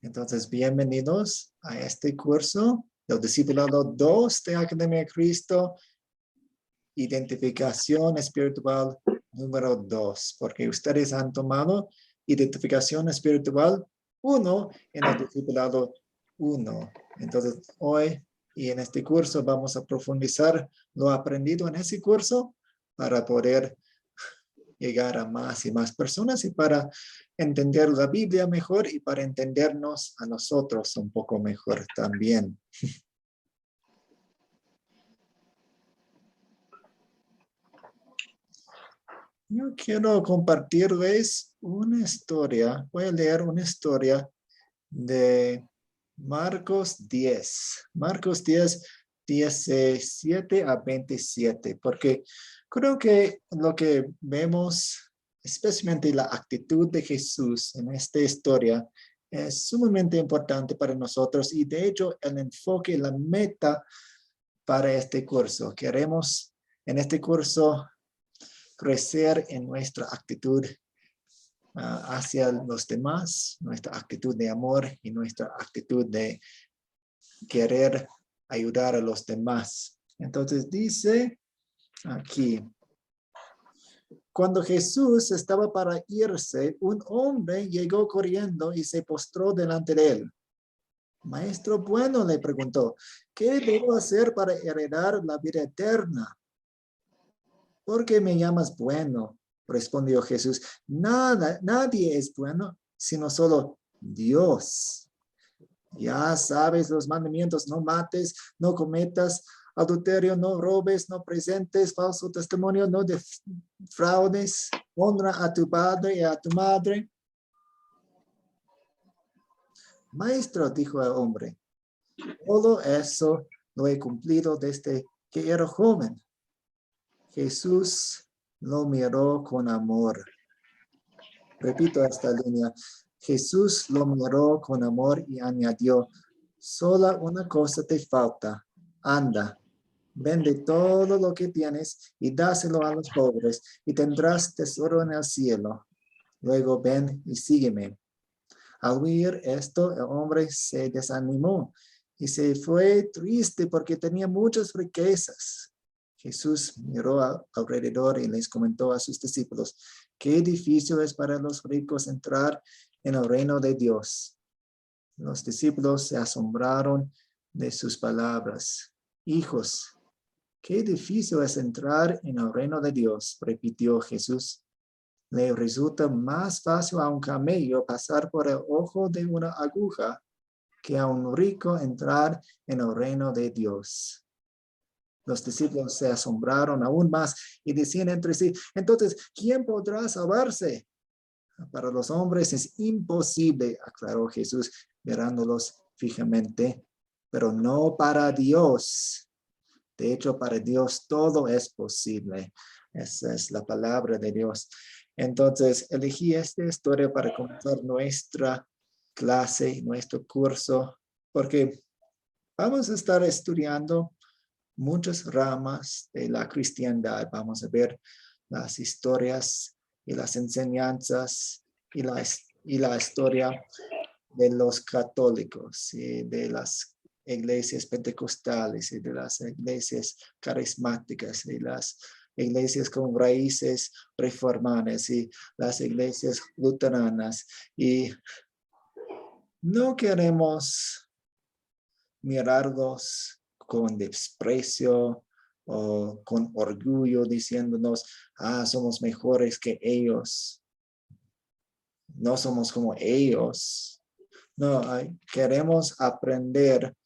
Entonces, bienvenidos a este curso del Discipulado 2 de Academia de Cristo, Identificación Espiritual número 2, porque ustedes han tomado Identificación Espiritual 1 en el Discipulado 1. Entonces, hoy y en este curso vamos a profundizar lo aprendido en ese curso para poder llegar a más y más personas y para entender la Biblia mejor y para entendernos a nosotros un poco mejor también. Yo quiero compartirles una historia. Voy a leer una historia de Marcos 10. Marcos 10, 17 a 27, porque creo que lo que vemos, especialmente la actitud de Jesús en esta historia, es sumamente importante para nosotros y de hecho el enfoque, la meta para este curso. Queremos en este curso crecer en nuestra actitud hacia los demás, nuestra actitud de amor y nuestra actitud de querer ayudar a los demás. Entonces dice aquí, cuando Jesús estaba para irse, un hombre llegó corriendo y se postró delante de él. Maestro bueno, le preguntó, ¿qué debo hacer para heredar la vida eterna? ¿Por qué me llamas bueno? Respondió Jesús. Nadie es bueno, sino solo Dios. Ya sabes los mandamientos: no mates, no cometas adulterio, no robes, no presentes falso testimonio, no defraudes, honra a tu padre y a tu madre. Maestro, dijo el hombre, todo eso lo he cumplido desde que era joven. Jesús lo miró con amor. Repito esta línea. Jesús lo miró con amor y añadió, solo una cosa te falta. Anda, vende todo lo que tienes y dáselo a los pobres y tendrás tesoro en el cielo. Luego ven y sígueme. Al oír esto, el hombre se desanimó y se fue triste porque tenía muchas riquezas. Jesús miró alrededor y les comentó a sus discípulos, qué difícil es para los ricos entrar en el reino de Dios. Los discípulos se asombraron de sus palabras. Hijos, qué difícil es entrar en el reino de Dios, repitió Jesús. Le resulta más fácil a un camello pasar por el ojo de una aguja que a un rico entrar en el reino de Dios. Los discípulos se asombraron aún más y decían entre sí, entonces, ¿quién podrá salvarse? Para los hombres es imposible, aclaró Jesús, mirándolos fijamente, pero no para Dios. De hecho, para Dios todo es posible. Esa es la palabra de Dios. Entonces, elegí esta historia para comenzar nuestra clase, nuestro curso, porque vamos a estar estudiando muchas ramas de la cristiandad. Vamos a ver las historias y las enseñanzas y la historia de los católicos y de las iglesias pentecostales y de las iglesias carismáticas y las iglesias con raíces reformadas y las iglesias luteranas. Y no queremos mirarlos con desprecio o con orgullo diciéndonos, somos mejores que ellos. No somos como ellos. No, queremos aprender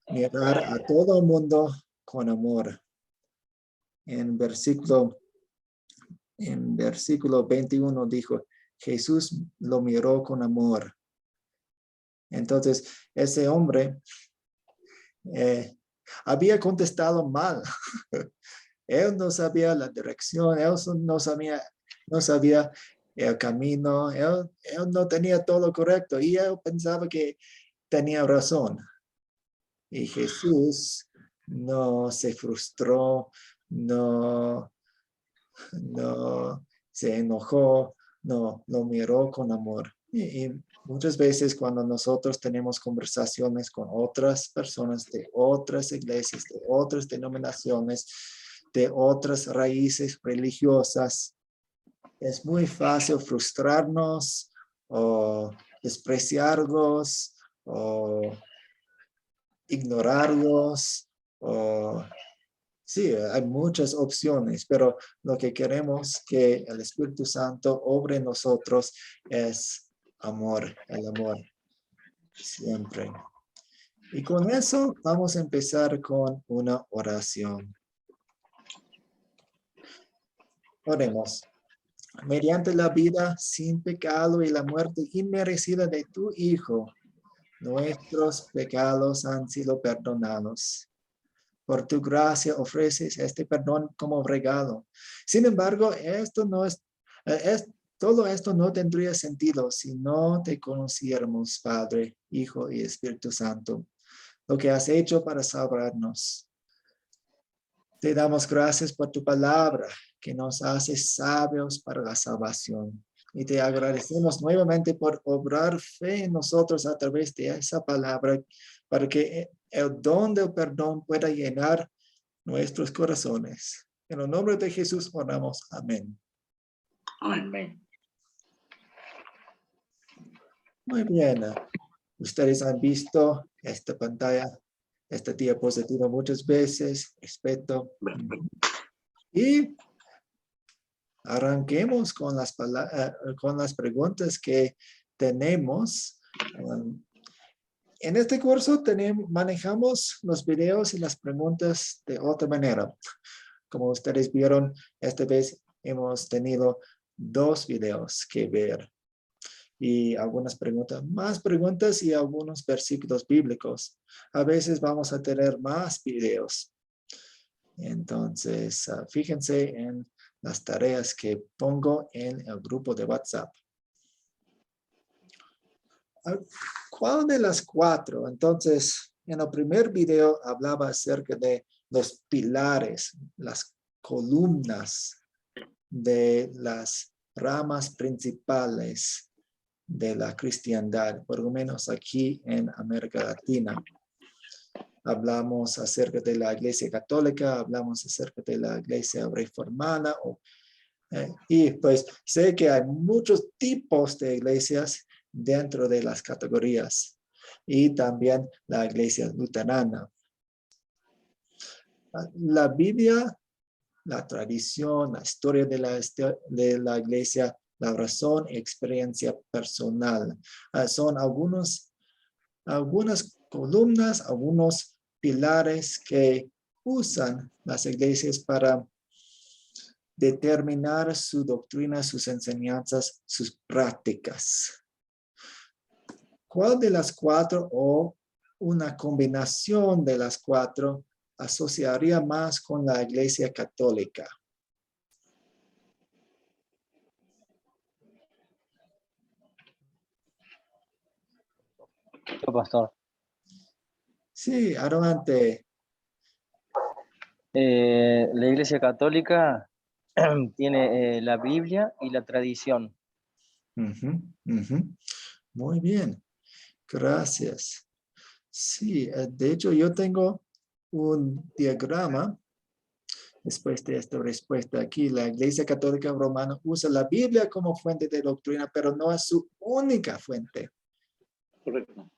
a mirar a todo el mundo con amor. En versículo 21 dijo, Jesús lo miró con amor. Entonces, ese hombre había contestado mal. Él no sabía la dirección, él no sabía el camino, él no tenía todo correcto y él pensaba que tenía razón. Y Jesús no se frustró, no se enojó, no, lo miró con amor. Y muchas veces cuando nosotros tenemos conversaciones con otras personas de otras iglesias, de otras denominaciones, de otras raíces religiosas, es muy fácil frustrarnos o despreciarlos o ignorarlos o sí, hay muchas opciones, pero lo que queremos que el Espíritu Santo obre en nosotros es amor, el amor, siempre. Y con eso vamos a empezar con una oración. Oremos. Mediante la vida sin pecado y la muerte inmerecida de tu Hijo, nuestros pecados han sido perdonados. Por tu gracia ofreces este perdón como regalo. Sin embargo, todo esto no tendría sentido si no te conociéramos, Padre, Hijo y Espíritu Santo, lo que has hecho para salvarnos. Te damos gracias por tu palabra, que nos hace sabios para la salvación. Y te agradecemos nuevamente por obrar fe en nosotros a través de esa palabra, para que el don del perdón pueda llenar nuestros corazones. En el nombre de Jesús oramos. Amén. Amén. Muy bien. Ustedes han visto esta pantalla, esta diapositiva muchas veces. Respeto. Y arranquemos con las preguntas que tenemos. En este curso manejamos los videos y las preguntas de otra manera. Como ustedes vieron, esta vez hemos tenido 2 videos que ver y algunas preguntas, más preguntas y algunos versículos bíblicos. A veces vamos a tener más videos. Entonces, fíjense en las tareas que pongo en el grupo de WhatsApp. ¿Cuál de las 4? Entonces, en el primer video hablaba acerca de los pilares, las columnas de las ramas principales de la cristiandad, por lo menos aquí en América Latina. Hablamos acerca de la Iglesia Católica, hablamos acerca de la Iglesia Reformada, y pues sé que hay muchos tipos de iglesias dentro de las categorías, y también la Iglesia Luterana. La Biblia, la tradición, la historia de la iglesia, la razón y experiencia personal. Son algunas columnas, algunos pilares que usan las iglesias para determinar su doctrina, sus enseñanzas, sus prácticas. ¿Cuál de las 4 o una combinación de las 4 asociaría más con la Iglesia Católica? Pastor. Sí, adelante. La Iglesia Católica tiene la Biblia y la tradición. Muy bien, gracias. Sí, de hecho yo tengo un diagrama después de esta respuesta aquí. La Iglesia Católica Romana usa la Biblia como fuente de doctrina, pero no es su única fuente. Correcto.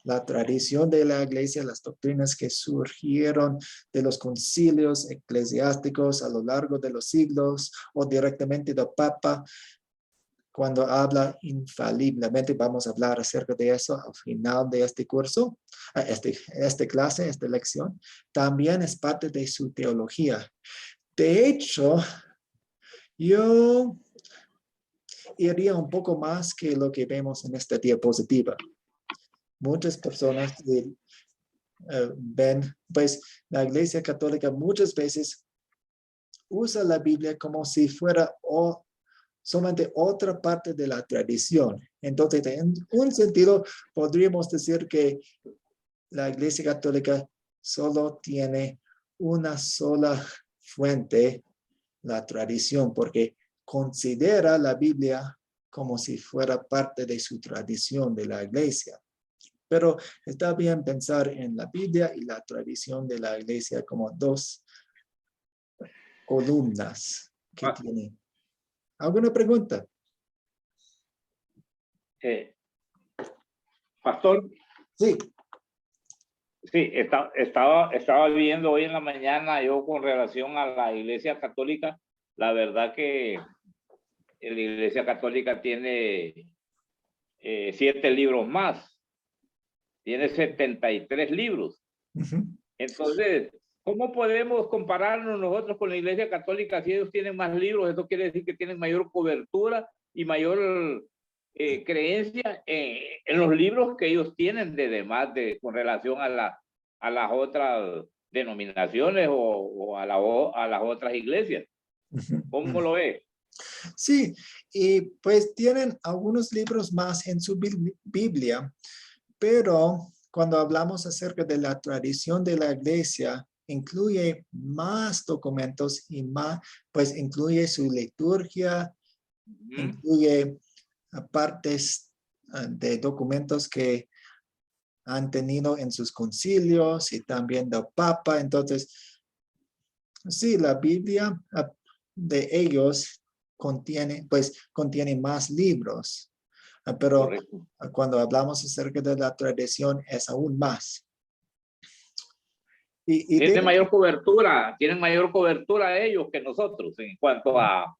La tradición de la iglesia, las doctrinas que surgieron de los concilios eclesiásticos a lo largo de los siglos o directamente del Papa, cuando habla infaliblemente, vamos a hablar acerca de eso al final de este curso, esta clase, esta lección, también es parte de su teología. De hecho, yo iría un poco más que lo que vemos en esta diapositiva. Muchas personas ven, pues la Iglesia Católica muchas veces usa la Biblia como si fuera solamente otra parte de la tradición. Entonces, en un sentido, podríamos decir que la Iglesia Católica solo tiene una sola fuente, la tradición, porque considera la Biblia como si fuera parte de su tradición de la iglesia. Pero está bien pensar en la Biblia y la tradición de la iglesia como dos columnas que Ah, tienen. ¿Alguna pregunta? Pastor, Sí. sí, estaba viendo hoy en la mañana yo con relación a la Iglesia Católica. La verdad que la Iglesia Católica tiene 7 libros más, tiene 73 libros. Ujú. Entonces, ¿cómo podemos compararnos nosotros con la Iglesia Católica si ellos tienen más libros? Eso quiere decir que tienen mayor cobertura y mayor creencia en los libros que ellos tienen de demás con relación a las otras denominaciones o a las otras iglesias. Ujú. ¿Cómo lo ve? Sí, y pues tienen algunos libros más en su Biblia, pero cuando hablamos acerca de la tradición de la iglesia, incluye más documentos y más, pues incluye su liturgia, incluye partes de documentos que han tenido en sus concilios y también del Papa. Entonces, sí, la Biblia de ellos contiene más libros, pero Correcto. cuando hablamos acerca de la tradición es aún más. Y Tienen mayor cobertura ellos que nosotros en cuanto a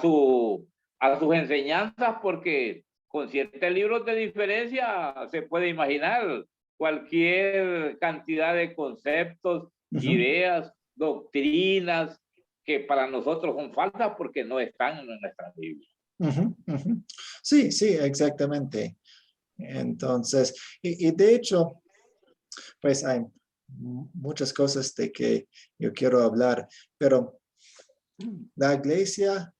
sus enseñanzas, porque con 7 libros de diferencia se puede imaginar cualquier cantidad de conceptos, ideas, doctrinas que para nosotros son falsas porque no están en nuestra Biblia. Sí, sí, exactamente. Entonces, y de hecho, pues hay muchas cosas de que yo quiero hablar, pero la iglesia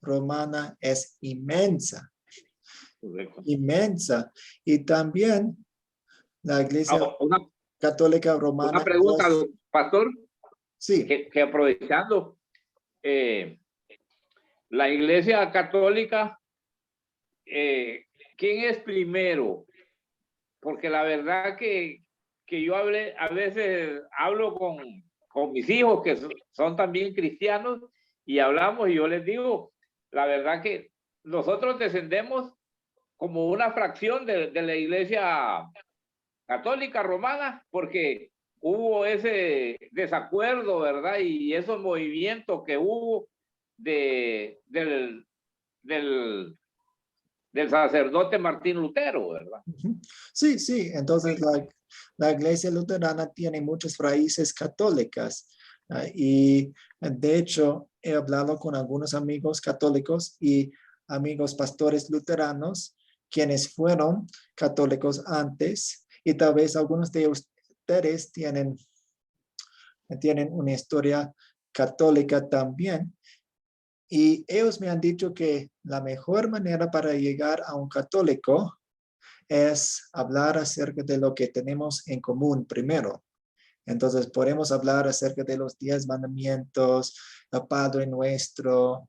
romana es inmensa, Correcto. inmensa. Y también la iglesia Una, católica una romana pregunta, es, pastor, sí, que aprovechando, la Iglesia Católica, ¿quién es primero? Porque la verdad que yo a veces hablo con mis hijos que son también cristianos y hablamos y yo les digo, la verdad que nosotros descendemos como una fracción de la Iglesia Católica Romana porque hubo ese desacuerdo, ¿verdad? Y esos movimientos que hubo del sacerdote Martín Lutero, ¿verdad? sí, sí. Entonces la iglesia luterana tiene muchas raíces católicas. Y de hecho, he hablado con algunos amigos católicos y amigos pastores luteranos, quienes fueron católicos antes, y tal vez algunos de ustedes tienen una historia católica también. Y ellos me han dicho que la mejor manera para llegar a un católico es hablar acerca de lo que tenemos en común primero. Entonces podemos hablar acerca de los 10 mandamientos, el Padre Nuestro,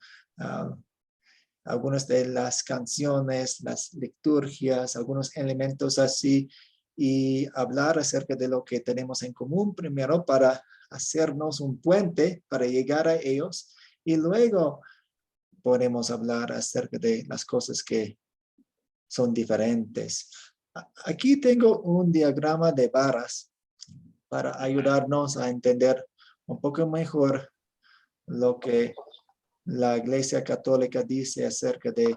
algunas de las canciones, las liturgias, algunos elementos así, y hablar acerca de lo que tenemos en común primero para hacernos un puente para llegar a ellos, y luego podemos hablar acerca de las cosas que son diferentes. Aquí tengo un diagrama de varas para ayudarnos a entender un poco mejor lo que la Iglesia Católica dice acerca de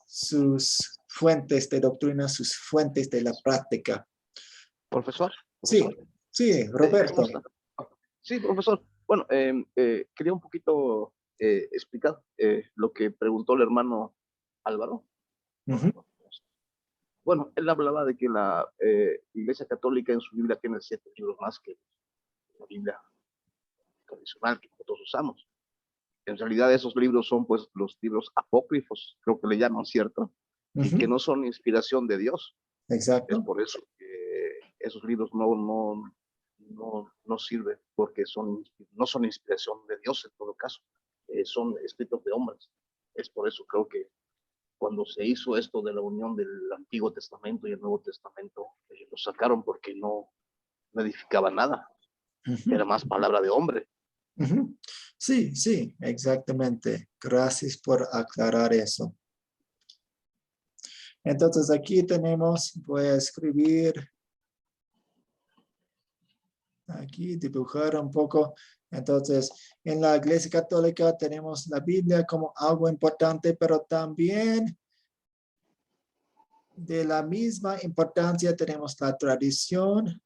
sus fuentes de doctrina, sus fuentes de la práctica. Profesor, Sí, profesor. sí, ¿Cómo Roberto. está? Sí, profesor. Bueno, quería un poquito explicar lo que preguntó el hermano Álvaro. Ujú, Bueno, él hablaba de que la Iglesia Católica en su Biblia tiene 7 libros más que la Biblia tradicional que nosotros usamos. En realidad esos libros son pues los libros apócrifos, creo que le llaman, ¿cierto? Y que ujú, no son inspiración de Dios. Es exacto. por eso que esos libros no sirven, porque no son inspiración de Dios en todo caso, son escritos de hombres. Es por eso creo que cuando se hizo esto de la unión del Antiguo Testamento y el Nuevo Testamento, lo sacaron porque no edificaba nada. Era más palabra de hombre. Sí, sí, exactamente. Gracias por aclarar eso. Entonces aquí tenemos, voy a escribir, aquí dibujar un poco. Entonces, en la Iglesia Católica tenemos la Biblia como algo importante, pero también de la misma importancia tenemos la tradición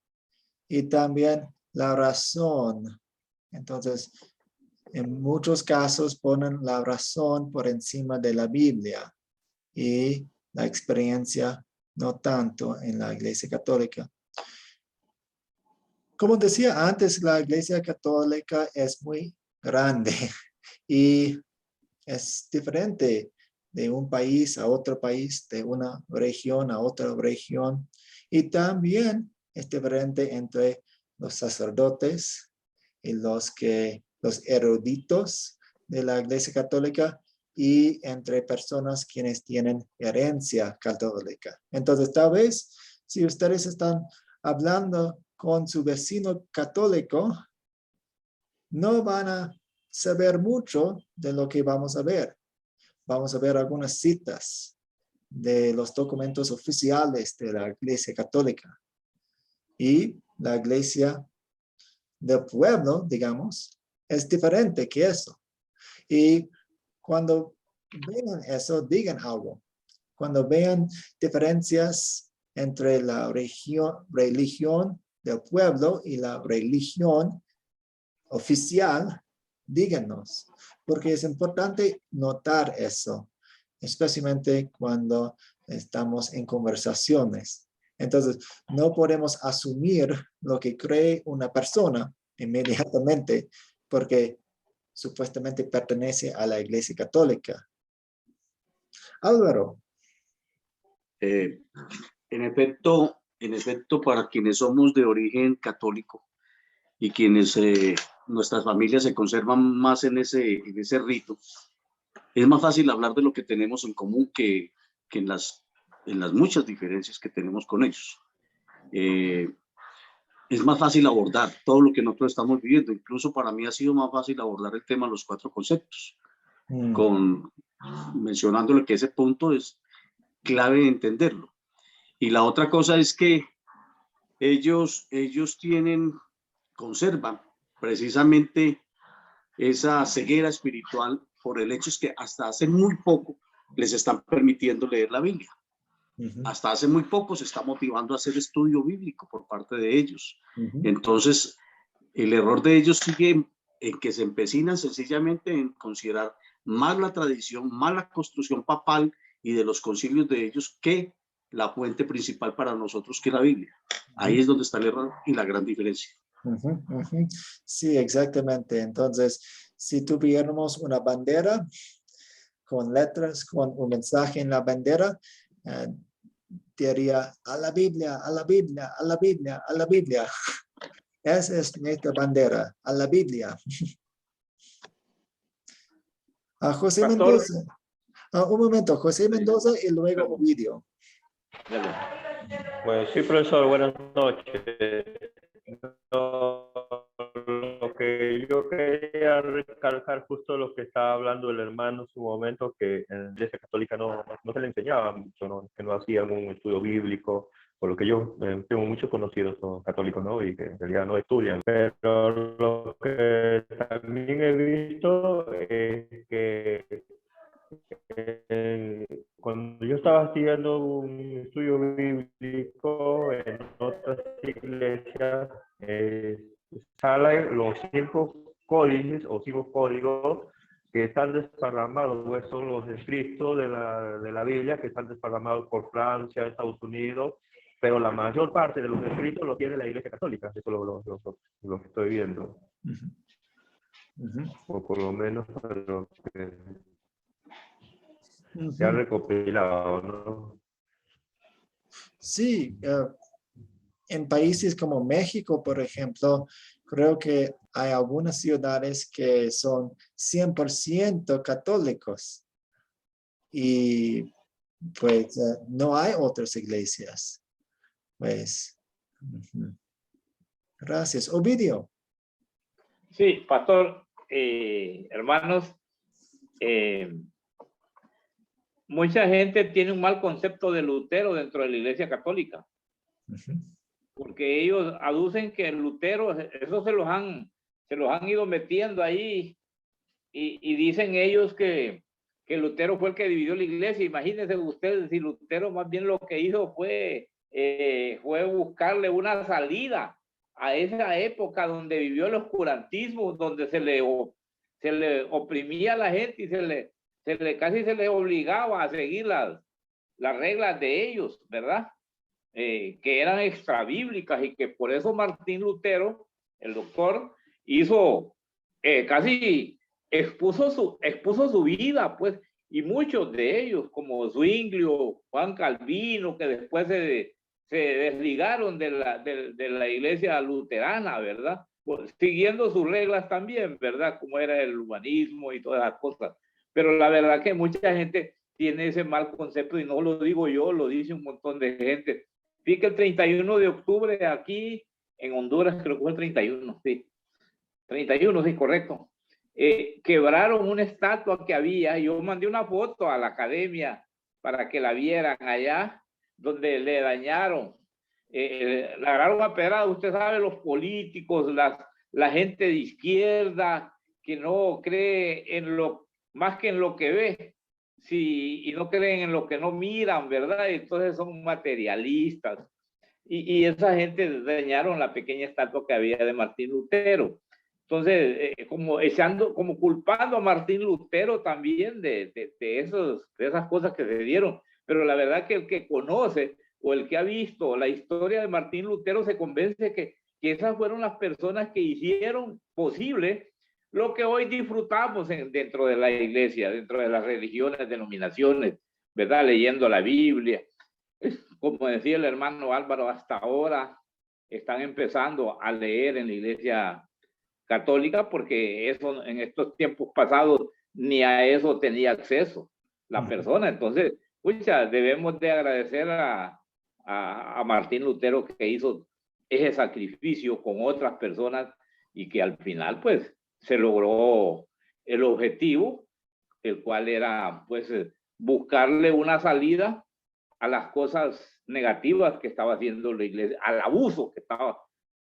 y también la razón. Entonces, en muchos casos ponen la razón por encima de la Biblia y la experiencia no tanto en la Iglesia Católica. Como decía antes, la Iglesia Católica es muy grande y es diferente de un país a otro país, de una región a otra región. Y también es diferente entre los sacerdotes y los eruditos de la Iglesia Católica y entre personas quienes tienen herencia católica. Entonces, tal vez, si ustedes están hablando con su vecino católico, no van a saber mucho de lo que vamos a ver. Vamos a ver algunas citas de los documentos oficiales de la Iglesia Católica. Y la Iglesia del pueblo, digamos, es diferente que eso. Y cuando vean eso, digan algo. Cuando vean diferencias entre la religión del pueblo y la religión oficial, díganos, porque es importante notar eso, especialmente cuando estamos en conversaciones. Entonces, no podemos asumir lo que cree una persona inmediatamente, porque supuestamente pertenece a la Iglesia Católica. Álvaro. En efecto, para quienes somos de origen católico y quienes nuestras familias se conservan más en ese rito, es más fácil hablar de lo que tenemos en común que en las muchas diferencias que tenemos con ellos. Es más fácil abordar todo lo que nosotros estamos viviendo. Incluso para mí ha sido más fácil abordar el tema de los 4 conceptos, mencionándole que ese punto es clave de entenderlo. Y la otra cosa es que ellos conservan precisamente esa ceguera espiritual por el hecho es que hasta hace muy poco les están permitiendo leer la Biblia. Hasta hace muy poco se está motivando a hacer estudio bíblico por parte de ellos. Entonces, el error de ellos sigue en que se empecinan sencillamente en considerar más la tradición, más la construcción papal y de los concilios de ellos que la fuente principal para nosotros, que es la Biblia. Ahí es donde está el error y la gran diferencia. Sí, exactamente. Entonces, si tuviéramos una bandera con letras, con un mensaje en la bandera, diría a la Biblia, a la Biblia, a la Biblia, a la Biblia. Esa es nuestra bandera, a la Biblia. A José Pastor. Mendoza. Un momento, José Mendoza y luego Ovidio. Bueno, sí, profesor, buenas noches. Lo que yo quería recalcar justo lo que estaba hablando el hermano en su momento, que en la Iglesia Católica no se le enseñaba mucho, ¿no? Que no hacían un estudio bíblico, por lo que yo tengo muchos conocidos son católicos, ¿no? Y que en realidad no estudian. Pero lo que también he visto es que cuando yo estaba haciendo un estudio bíblico en otras iglesias, salen los 5 códices o 5 códigos que están desparramados, pues son los escritos de la Biblia que están desparramados por Francia, Estados Unidos, pero la mayor parte de los escritos los tiene la Iglesia Católica, eso es lo que estoy viendo. O por lo menos lo que se ha recopilado, ¿no? Sí, en países como México, por ejemplo, creo que hay algunas ciudades que son 100% católicos. Y pues no hay otras iglesias. Pues, gracias. Ovidio. Sí, pastor, hermanos, mucha gente tiene un mal concepto de Lutero dentro de la Iglesia Católica, porque ellos aducen que Lutero, eso se los han ido metiendo ahí y dicen ellos que Lutero fue el que dividió la iglesia. Imagínense ustedes si Lutero más bien lo que hizo fue buscarle una salida a esa época donde vivió el oscurantismo, donde se le oprimía a la gente y casi se le obligaba a seguir las reglas de ellos, ¿verdad? Que eran extrabíblicas, y que por eso Martín Lutero, el doctor, hizo casi expuso su vida, pues, y muchos de ellos, como Zwinglio, Juan Calvino, que después se desligaron de la iglesia luterana, ¿verdad? Pues, siguiendo sus reglas también, ¿verdad? Como era el humanismo y todas las cosas. Pero la verdad que mucha gente tiene ese mal concepto, y no lo digo yo, lo dice un montón de gente. Fíjate que el 31 de octubre aquí en Honduras, creo que fue el 31, sí. 31, sí, correcto. Quebraron una estatua que había. Yo mandé una foto a la academia para que la vieran allá, donde le dañaron. La agarraron a pedrada. Usted sabe, los políticos, la gente de izquierda que no cree en lo más que en lo que ve, sí, y no creen en lo que no miran, ¿verdad? Entonces son materialistas. Y esa gente dañaron la pequeña estatua que había de Martín Lutero. Entonces, como culpando a Martín Lutero también de esas cosas que se dieron. Pero la verdad que el que conoce o el que ha visto la historia de Martín Lutero se convence que esas fueron las personas que hicieron posible lo que hoy disfrutamos dentro de la iglesia, dentro de las religiones, denominaciones, ¿verdad? Leyendo la Biblia. Como decía el hermano Álvaro, hasta ahora están empezando a leer en la iglesia católica, porque eso en estos tiempos pasados ni a eso tenía acceso la persona. Entonces, pucha, debemos de agradecer a Martín Lutero, que hizo ese sacrificio con otras personas y que al final pues se logró el objetivo, el cual era pues buscarle una salida a las cosas negativas que estaba haciendo la iglesia, al abuso que estaba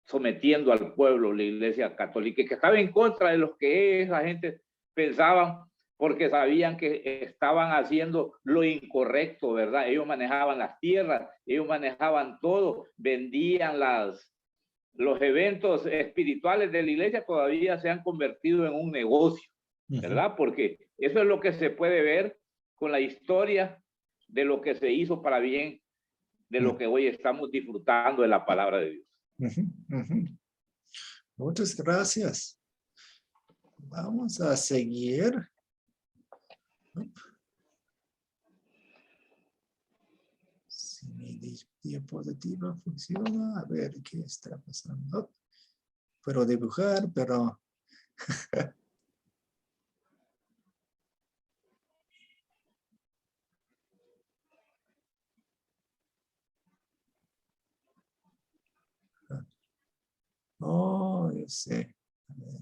sometiendo al pueblo la iglesia católica, y que estaba en contra de lo que esa gente pensaban, porque sabían que estaban haciendo lo incorrecto, ¿verdad? Ellos manejaban las tierras, ellos manejaban todo, vendían los eventos espirituales de la iglesia, todavía se han convertido en un negocio, ¿verdad? Porque eso es lo que se puede ver con la historia de lo que se hizo para bien, de lo que hoy estamos disfrutando de la palabra de Dios. Muchas gracias. Vamos a seguir. Si mi diapositiva funciona, a ver qué está pasando. Puedo dibujar, pero... Oh, yo sé. A ver,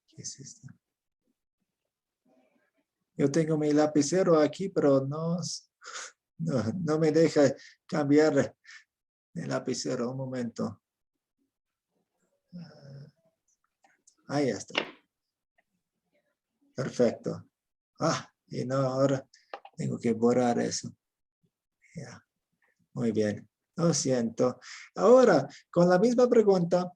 ¿qué es esto? Yo tengo mi lapicero aquí, pero no me deja cambiar el lapicero. Un momento. Ahí está. Perfecto. Y no, ahora tengo que borrar eso. Ya. Muy bien. Lo siento. Ahora, con la misma pregunta,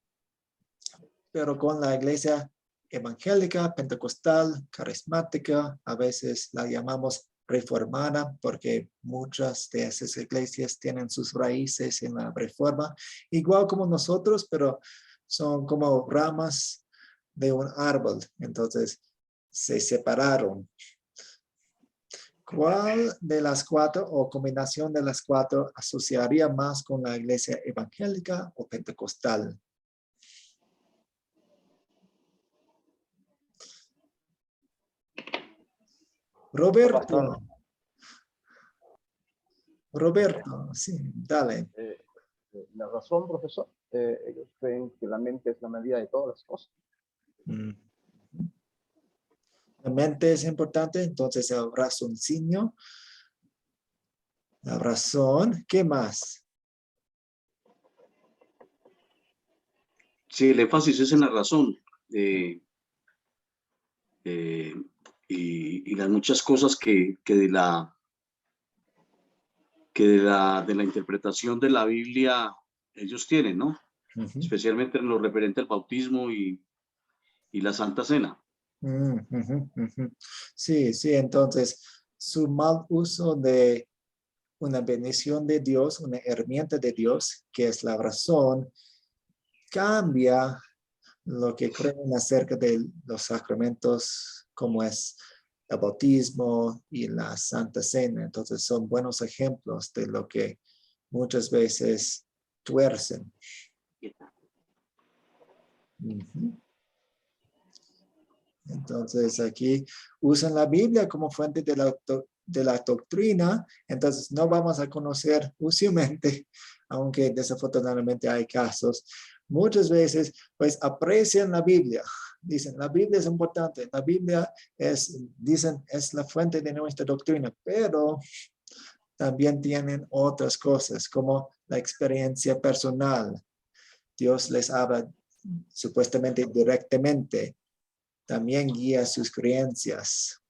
pero con la iglesia evangélica, pentecostal, carismática, a veces la llamamos reformada, porque muchas de esas iglesias tienen sus raíces en la reforma, igual como nosotros, pero son como ramas de un árbol. Entonces, se separaron. ¿Cuál de las cuatro o combinación de las cuatro asociaría más con la iglesia evangélica o pentecostal? Roberto. Roberto, sí, dale. La razón, profesor, ellos creen que la mente es la medida de todas las cosas. La mente es importante, entonces el raciocinio. La razón, ¿qué más? Sí, el énfasis es en la razón. Y las muchas cosas que de la interpretación de la Biblia ellos tienen, ¿no? Ujú. Especialmente en lo referente al bautismo y la Santa Cena. Ujú, ujú. Sí, sí, entonces su mal uso de una bendición de Dios, una herramienta de Dios, que es la razón, cambia lo que creen acerca de los sacramentos, como es el bautismo y la Santa Cena. Entonces son buenos ejemplos de lo que muchas veces tuercen. Ujú. Entonces aquí usan la Biblia como fuente de la doctrina, entonces no vamos a conocer usualmente, aunque desafortunadamente hay casos, muchas veces pues aprecian la Biblia, dicen la Biblia es importante, la Biblia dicen es la fuente de nuestra doctrina, pero también tienen otras cosas como la experiencia personal. Dios les habla supuestamente directamente, también guía sus creencias.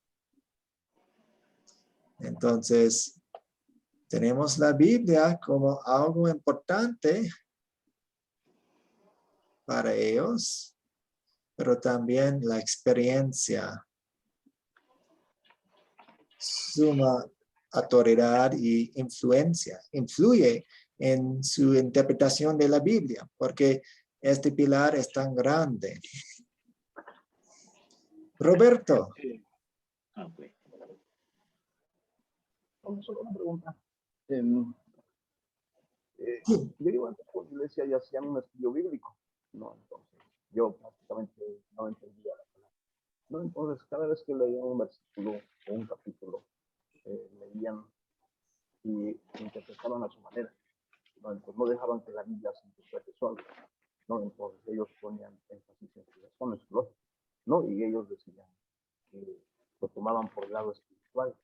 Entonces, tenemos la Biblia como algo importante para ellos, pero también la experiencia, suma autoridad y influencia, influye en su interpretación de la Biblia, porque este pilar es tan grande. Roberto. Solo una pregunta. Sí. Yo iba antes por la iglesia y hacían un estudio bíblico, ¿no? Entonces, yo prácticamente no entendía la palabra. ¿No? Entonces, cada vez que leían un versículo o un capítulo, leían y interpretaban a su manera, ¿no? Entonces, no dejaban que la Biblia se interprete sola, ¿no? Entonces, ellos ponían énfasis en su razón, en su lógica, ¿no? Y ellos decían que lo tomaban por el lado espiritual.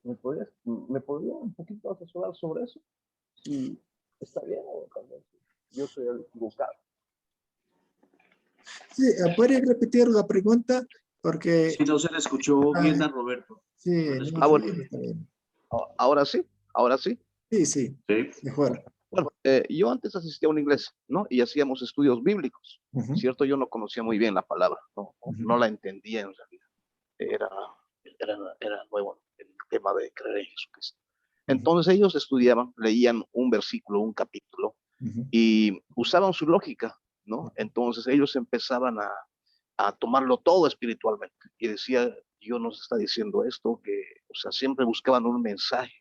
¿Me podría un poquito asesorar sobre eso? Si está bien o también yo soy el equivocado. Sí, ¿puede repetir la pregunta? Porque... Si no se le escuchó bien a Roberto. Sí, No le no, escuchó Bueno, bien. está bien. ahora sí, ahora sí. Sí, sí, Sí. mejor. Bueno, yo antes asistía a una iglesia, ¿no? Y hacíamos estudios bíblicos, Ujú, ¿cierto? Yo no conocía muy bien la palabra, no, ujú, no la entendía en realidad. Era nuevo el tema de creer en Jesucristo. ujú, Entonces ellos estudiaban, leían un versículo, un capítulo, ujú, y usaban su lógica, ¿no? Entonces ellos empezaban a tomarlo todo espiritualmente. Y decía, Dios nos está diciendo esto, que, o sea, siempre buscaban un mensaje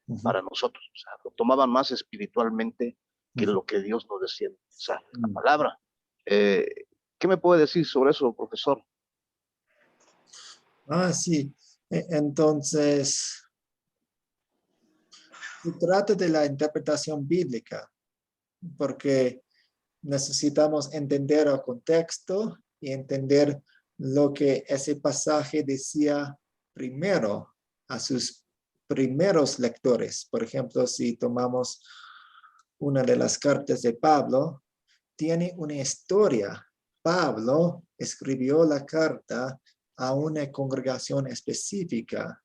ujú, para nosotros. O sea, lo tomaban más espiritualmente que ujú. lo que Dios nos decía en el mensaje, en la palabra. ¿Qué me puede decir sobre eso, profesor? Sí. Entonces, se trata de la interpretación bíblica, porque necesitamos entender el contexto y entender lo que ese pasaje decía primero a sus primeros lectores. Por ejemplo, si tomamos una de las cartas de Pablo, tiene una historia. Pablo escribió la carta a una congregación específica.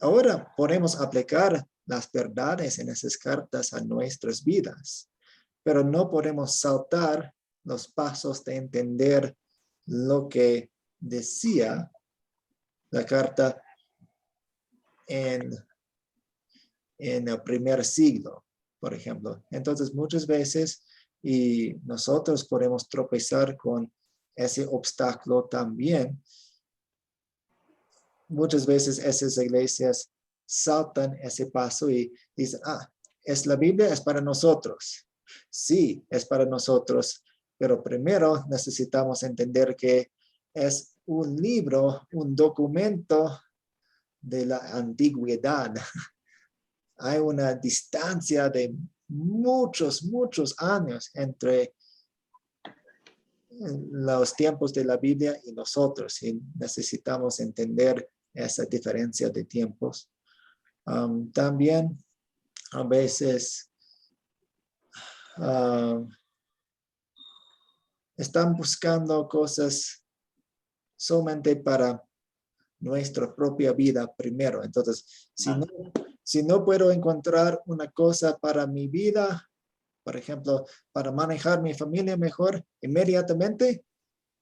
Ahora podemos aplicar las verdades en esas cartas a nuestras vidas, pero no podemos saltar los pasos de entender lo que decía la carta en el primer siglo, por ejemplo. Entonces, muchas veces, y nosotros podemos tropezar con ese obstáculo también. Muchas veces esas iglesias saltan ese paso y dicen, es la Biblia, es para nosotros. Sí, es para nosotros, pero primero necesitamos entender que es un libro, un documento de la antigüedad. Hay una distancia de muchos años entre los tiempos de la Biblia y nosotros, y necesitamos entender esa diferencia de tiempos. También a veces están buscando cosas solamente para nuestra propia vida primero. Entonces, si no puedo encontrar una cosa para mi vida, por ejemplo, para manejar mi familia mejor inmediatamente,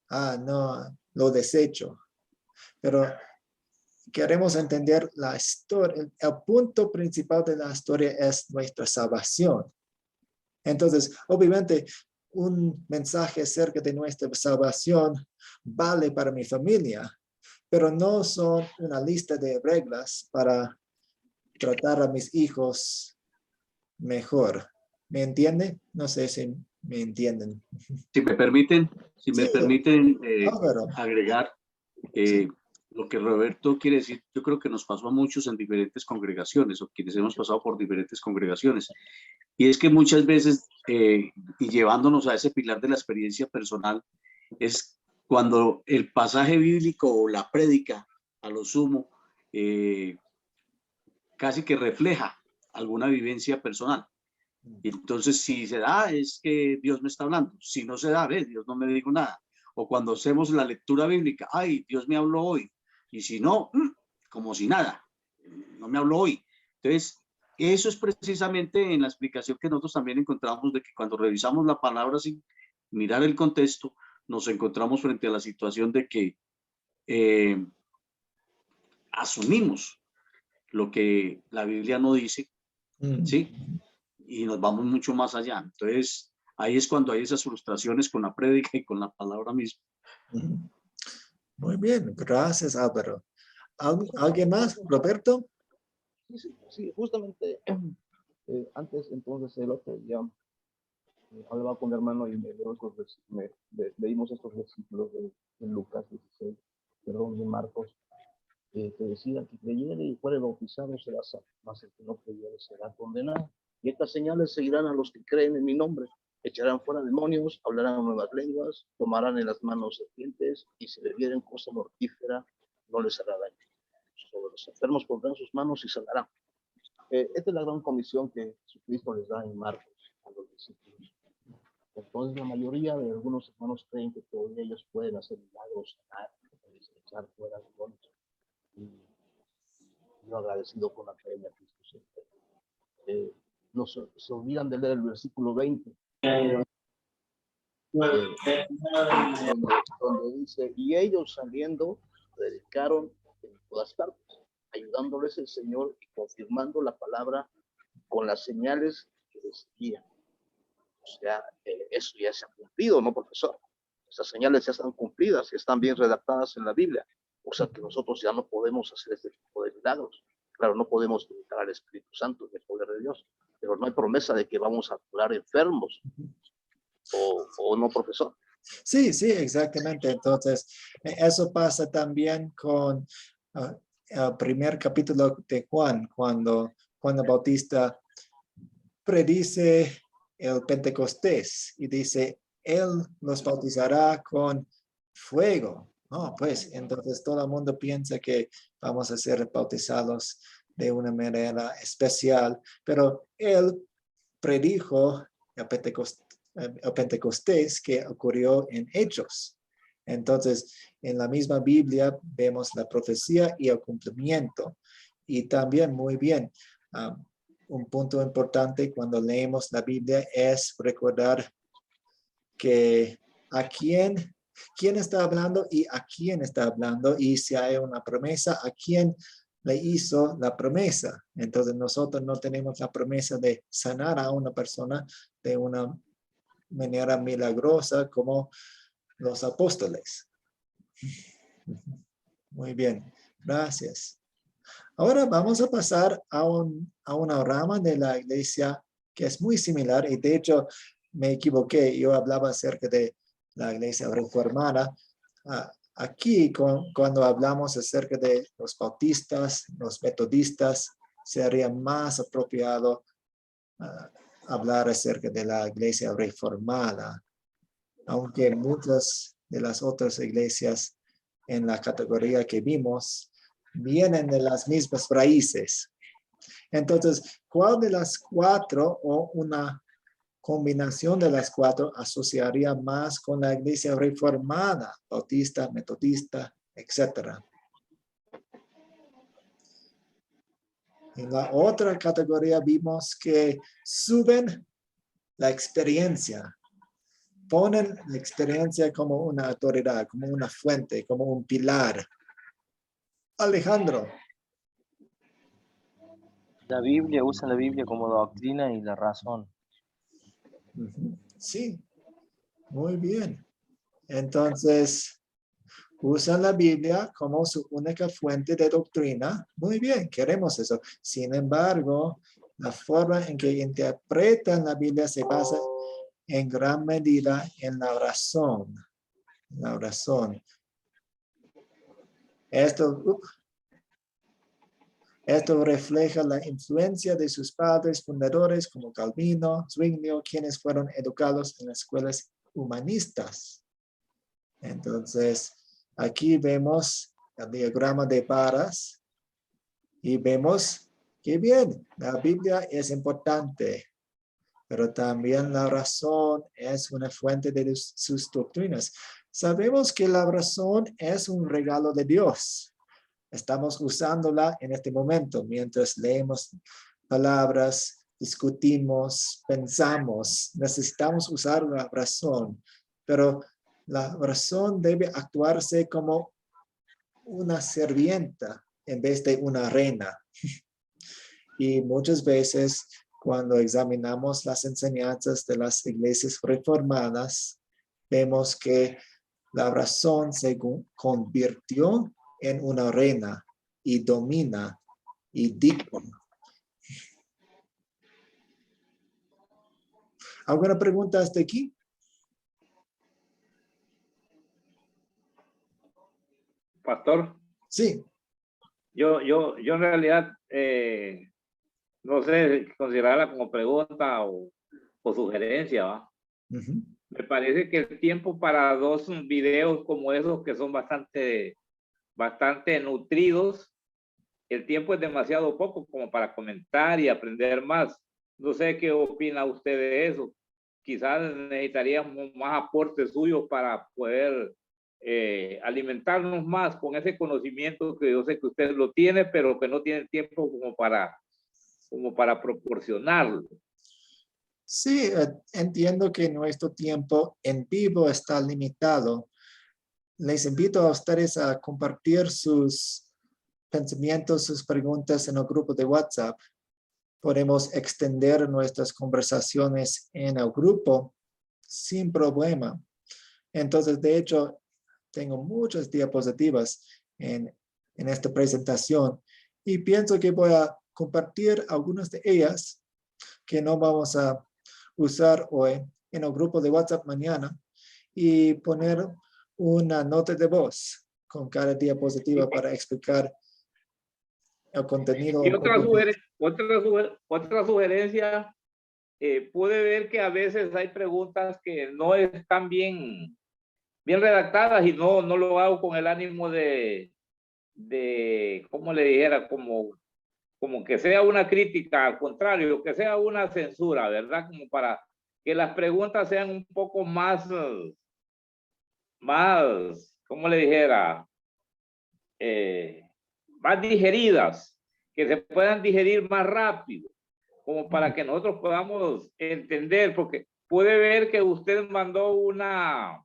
no, lo desecho. Pero queremos entender la historia. El punto principal de la historia es nuestra salvación. Entonces, obviamente, un mensaje acerca de nuestra salvación vale para mi familia, pero no son una lista de reglas para tratar a mis hijos mejor. ¿Me entiende? No sé si me entienden. Si me permiten, Álvaro. agregar Sí. lo que Roberto quiere decir, yo creo que nos pasó a muchos en diferentes congregaciones, o quienes hemos pasado por diferentes congregaciones. Y es que muchas veces, y llevándonos a ese pilar de la experiencia personal, es cuando el pasaje bíblico o la prédica, a lo sumo, casi que refleja alguna vivencia personal. Entonces, si se da, es que Dios me está hablando. Si no se da, Dios no me dijo nada. O cuando hacemos la lectura bíblica, ay, Dios me habló hoy. Y si no, como si nada, no me habló hoy. Entonces, eso es precisamente en la explicación que nosotros también encontramos de que cuando revisamos la palabra sin mirar el contexto, nos encontramos frente a la situación de que asumimos lo que la Biblia no dice, ¿sí? Y nos vamos mucho más allá. Entonces, ahí es cuando hay esas frustraciones con la prédica y con la palabra misma. Muy bien, gracias Álvaro. ¿Alguien más? ¿Roberto? Sí, justamente antes, entonces, el otro día hablaba con mi hermano y leímos estos versículos de Lucas 16, perdón, de Marcos, que decía que creyere y fuere bautizado será salvo, mas el que no creyere será condenado. Y estas señales seguirán a los que creen en mi nombre: echarán fuera demonios, hablarán nuevas lenguas, tomarán en las manos serpientes, y si bebieren cosa mortífera, no les hará daño. Sobre los enfermos pondrán sus manos y sanarán. Esta es la gran comisión que Jesucristo les da en Marcos a los discípulos. Entonces, la mayoría de algunos hermanos creen que todavía ellos pueden hacer milagros, sanar, echar fuera demonios. Y yo agradecido con la fe de Cristo siempre. Se olvidan de leer el versículo 20, donde dice: y ellos saliendo predicaron en todas partes, ayudándoles el Señor y confirmando la palabra con las señales que les seguían. O sea, eso ya se ha cumplido, ¿no, profesor? Esas señales ya están cumplidas, están bien redactadas en la Biblia. O sea que nosotros ya no podemos hacer este tipo de milagros. Claro, no podemos limitar al Espíritu Santo y el poder de Dios, pero no hay promesa de que vamos a curar enfermos. ¿O no, profesor? Sí, exactamente. Entonces, eso pasa también con el primer capítulo de Juan, cuando Juan el Bautista predice el Pentecostés y dice: él los bautizará con fuego. Pues entonces todo el mundo piensa que vamos a ser bautizados de una manera especial, pero él predijo el Pentecostés que ocurrió en Hechos. Entonces, en la misma Biblia vemos la profecía y el cumplimiento. Y también, muy bien, un punto importante cuando leemos la Biblia es recordar que a quién está hablando y a quién está hablando, y si hay una promesa, a quién le hizo la promesa. Entonces nosotros no tenemos la promesa de sanar a una persona de una manera milagrosa como los apóstoles. Muy bien, gracias. Ahora vamos a pasar a una rama de la iglesia que es muy similar, y de hecho me equivoqué, yo hablaba acerca de la iglesia reformada. aquí cuando hablamos acerca de los bautistas, los metodistas, sería más apropiado hablar acerca de la iglesia reformada, aunque muchas de las otras iglesias en la categoría que vimos vienen de las mismas raíces. Entonces, ¿cuál de las cuatro o una combinación de las cuatro asociaría más con la iglesia reformada, bautista, metodista, etcétera? En la otra categoría vimos que suben la experiencia, ponen la experiencia como una autoridad, como una fuente, como un pilar. Alejandro. La Biblia, usa la Biblia como doctrina y la razón. Sí, muy bien. Entonces, usan la Biblia como su única fuente de doctrina. Muy bien, queremos eso. Sin embargo, la forma en que interpretan la Biblia se basa en gran medida en la razón. La razón. Esto refleja la influencia de sus padres fundadores como Calvino, Zwinglio, quienes fueron educados en las escuelas humanistas. Entonces, aquí vemos el diagrama de varas y vemos que bien, la Biblia es importante, pero también la razón es una fuente de sus doctrinas. Sabemos que la razón es un regalo de Dios. Estamos usándola en este momento mientras leemos palabras, discutimos, pensamos. Necesitamos usar la razón, pero la razón debe actuarse como una sirvienta en vez de una reina. Y muchas veces cuando examinamos las enseñanzas de las iglesias reformadas, vemos que la razón se convirtió en una reina y domina y dicta. ¿Alguna pregunta hasta aquí? Pastor, Sí. yo en realidad no sé considerarla como pregunta o sugerencia, ¿va? Me parece que el tiempo para dos videos como esos que son bastante nutridos, el tiempo es demasiado poco como para comentar y aprender más. No sé qué opina usted de eso. Quizás necesitaríamos más aportes suyos para poder alimentarnos más con ese conocimiento que yo sé que usted lo tiene, pero que no tiene tiempo como para proporcionarlo. Sí, entiendo que nuestro tiempo en vivo está limitado. Les invito a ustedes a compartir sus pensamientos, sus preguntas en el grupo de WhatsApp. Podemos extender nuestras conversaciones en el grupo sin problema. Entonces, de hecho, tengo muchas diapositivas en esta presentación y pienso que voy a compartir algunas de ellas que no vamos a usar hoy en el grupo de WhatsApp mañana y poner una nota de voz con cada diapositiva para explicar el contenido. Y otra sugerencia, pude ver que a veces hay preguntas que no están bien redactadas y no lo hago con el ánimo de ¿cómo le dijera? Como que sea una crítica, al contrario, que sea una censura, ¿verdad? Como para que las preguntas sean un poco más, ¿cómo le dijera? Más digeridas, que se puedan digerir más rápido, como para que nosotros podamos entender, porque puede ver que usted mandó unas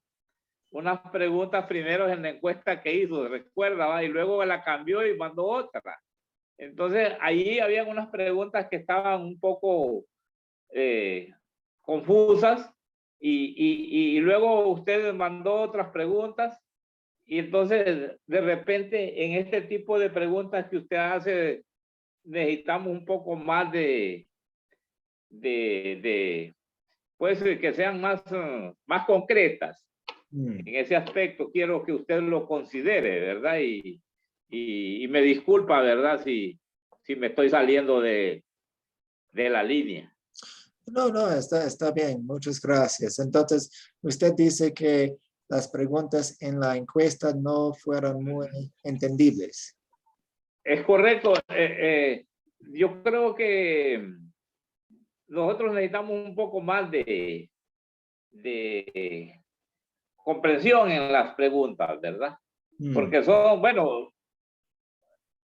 preguntas primero en la encuesta que hizo, recuerda, ¿va? Y luego la cambió y mandó otra. Entonces, ahí habían unas preguntas que estaban un poco confusas y luego usted mandó otras preguntas y entonces de repente en este tipo de preguntas que usted hace necesitamos un poco más pues que sean más concretas. En ese aspecto quiero que usted lo considere, ¿verdad? Y me disculpa, ¿verdad? Si me estoy saliendo de la línea. No, no, está bien. Muchas gracias. Entonces, usted dice que las preguntas en la encuesta no fueron muy entendibles. Es correcto. Yo creo que nosotros necesitamos un poco más de comprensión en las preguntas, ¿verdad? Porque son, bueno,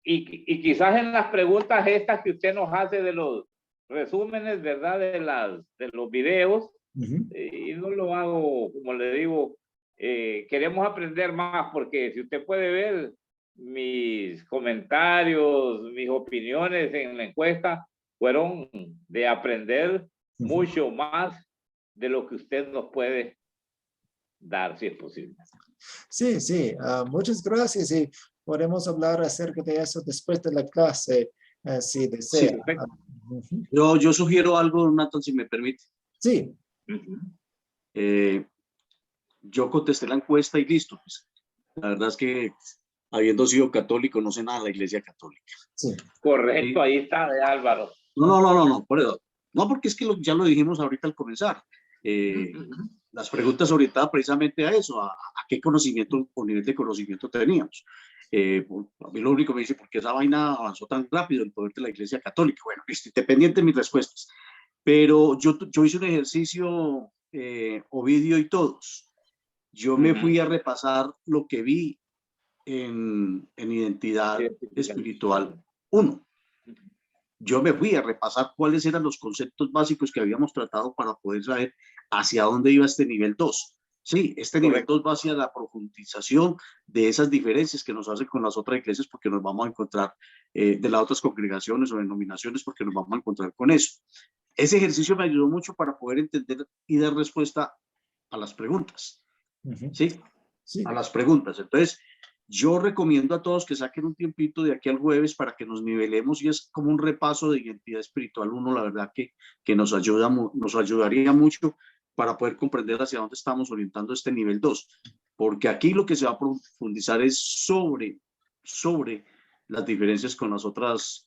y quizás en las preguntas estas que usted nos hace de los resúmenes, ¿verdad? De los videos, y no lo hago, como le digo, queremos aprender más, porque si usted puede ver mis comentarios, mis opiniones en la encuesta, fueron de aprender mucho más de lo que usted nos puede dar, si es posible. Sí, sí, muchas gracias y podemos hablar acerca de eso después de la clase, si desea. Sí, perfecto. Yo sugiero algo, Nathan, si me permite. Sí. Yo contesté la encuesta y listo. Pues. La verdad es que, habiendo sido católico, no sé nada de la Iglesia Católica. Sí. Correcto, Sí. ahí está, de Álvaro. No, por eso. No, porque es que ya lo dijimos ahorita al comenzar. Las preguntas orientadas precisamente a eso, a qué conocimiento o nivel de conocimiento teníamos. A mí lo único que me dice, ¿por qué esa vaina avanzó tan rápido el poder de la Iglesia Católica? Bueno, listo, independiente de mis respuestas. Pero yo hice un ejercicio, Ovidio y todos. Yo me fui a repasar lo que vi en Identidad Espiritual 1. Yo me fui a repasar cuáles eran los conceptos básicos que habíamos tratado para poder saber hacia dónde iba este nivel 2. Sí, este nivel 2 va hacia la profundización de esas diferencias que nos hacen con las otras iglesias, porque nos vamos a encontrar de las otras congregaciones o denominaciones, porque nos vamos a encontrar con eso. Ese ejercicio me ayudó mucho para poder entender y dar respuesta a las preguntas. ¿Sí? Sí. A las preguntas. Entonces, yo recomiendo a todos que saquen un tiempito de aquí al jueves para que nos nivelemos, y es como un repaso de Identidad Espiritual 1, la verdad que nos ayudaría mucho para poder comprender hacia dónde estamos orientando este nivel 2, porque aquí lo que se va a profundizar es sobre las diferencias con las otras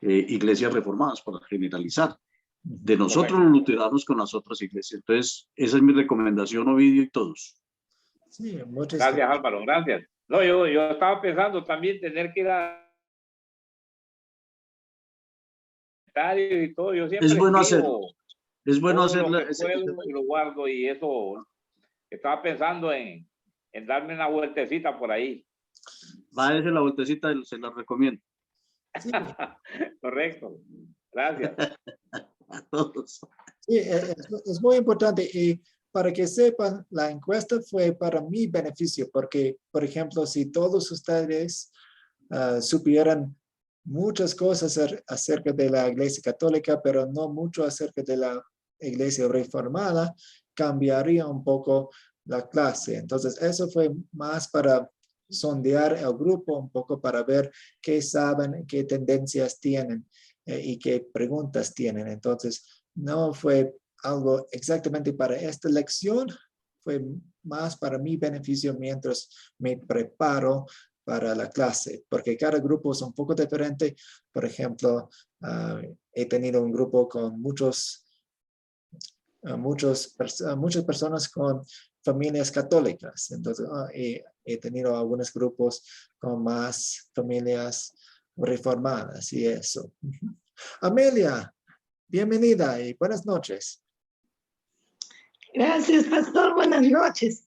iglesias reformadas, para generalizar, de nosotros los luteranos con las otras iglesias. Entonces, esa es mi recomendación, Ovidio y todos. Sí, muchas gracias, Álvaro, gracias. No, yo estaba pensando también tener que ir a y todo. Yo siempre es bueno hacerlo. Es bueno hacerlo. Lo que puedo y lo guardo, y eso estaba pensando en darme una vueltecita por ahí. Va a darse la vueltecita, se la recomiendo. Sí. Correcto. Gracias. A todos. Sí, es muy importante. Y para que sepan, la encuesta fue para mi beneficio, porque, por ejemplo, si todos ustedes supieran muchas cosas acerca de la Iglesia Católica, pero no mucho acerca de la Iglesia Reformada, cambiaría un poco la clase. Entonces, eso fue más para sondear el grupo un poco, para ver qué saben, qué tendencias tienen y qué preguntas tienen. Entonces, no fue algo exactamente para esta lección, fue más para mi beneficio mientras me preparo para la clase, porque cada grupo es un poco diferente. Por ejemplo, he tenido un grupo con muchas personas con familias católicas, entonces he tenido algunos grupos con más familias reformadas y eso. Amelia, bienvenida y buenas noches. Gracias, pastor. Buenas noches.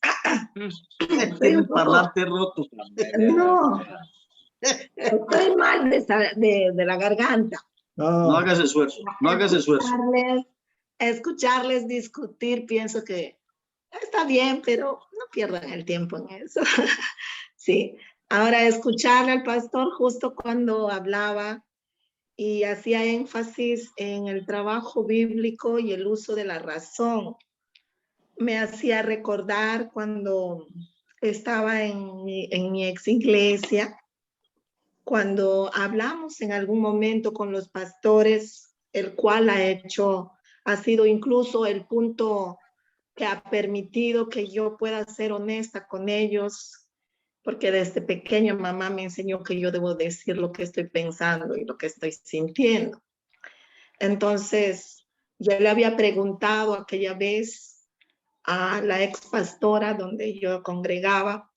Estoy un parlante roto. No, estoy mal de la garganta. No hagas esfuerzo, no hagas esfuerzo. Escucharles discutir, pienso que está bien, pero no pierdan el tiempo en eso. Sí, ahora escuchar al pastor justo cuando hablaba y hacía énfasis en el trabajo bíblico y el uso de la razón. Me hacía recordar cuando estaba en mi ex iglesia, cuando hablamos en algún momento con los pastores, el cual ha sido incluso el punto que ha permitido que yo pueda ser honesta con ellos, porque desde pequeña mamá me enseñó que yo debo decir lo que estoy pensando y lo que estoy sintiendo. Entonces, yo le había preguntado aquella vez a la ex pastora donde yo congregaba,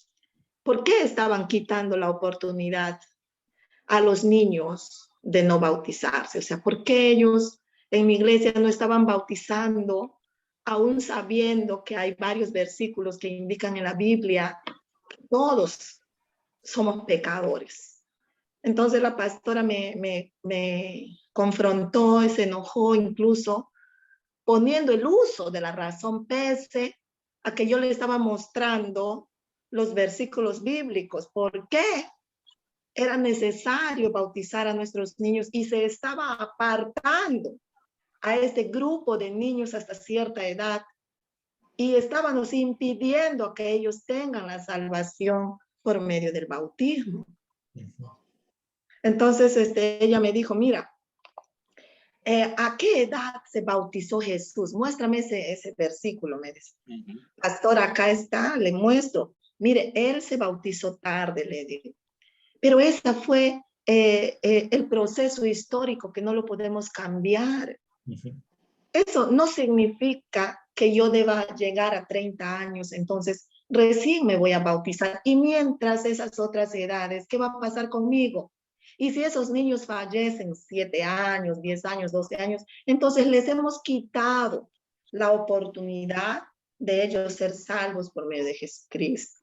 ¿por qué estaban quitando la oportunidad a los niños de no bautizarse? O sea, ¿por qué ellos en mi iglesia no estaban bautizando, aún sabiendo que hay varios versículos que indican en la Biblia que todos somos pecadores? Entonces la pastora me confrontó, se enojó incluso, poniendo el uso de la razón pese a que yo le estaba mostrando los versículos bíblicos. ¿Por qué era necesario bautizar a nuestros niños? Y se estaba apartando a este grupo de niños hasta cierta edad y estábamos impidiendo que ellos tengan la salvación por medio del bautismo. Entonces ella me dijo, mira, ¿a qué edad se bautizó Jesús? Muéstrame ese versículo, me dice. Pastor, acá está, le muestro. Mire, él se bautizó tarde, le dije. Pero ese fue el proceso histórico que no lo podemos cambiar. Eso no significa que yo deba llegar a 30 años, entonces recién me voy a bautizar. Y mientras esas otras edades, ¿qué va a pasar conmigo? Y si esos niños fallecen 7 años, 10 años, 12 años, entonces les hemos quitado la oportunidad de ellos ser salvos por medio de Jesucristo.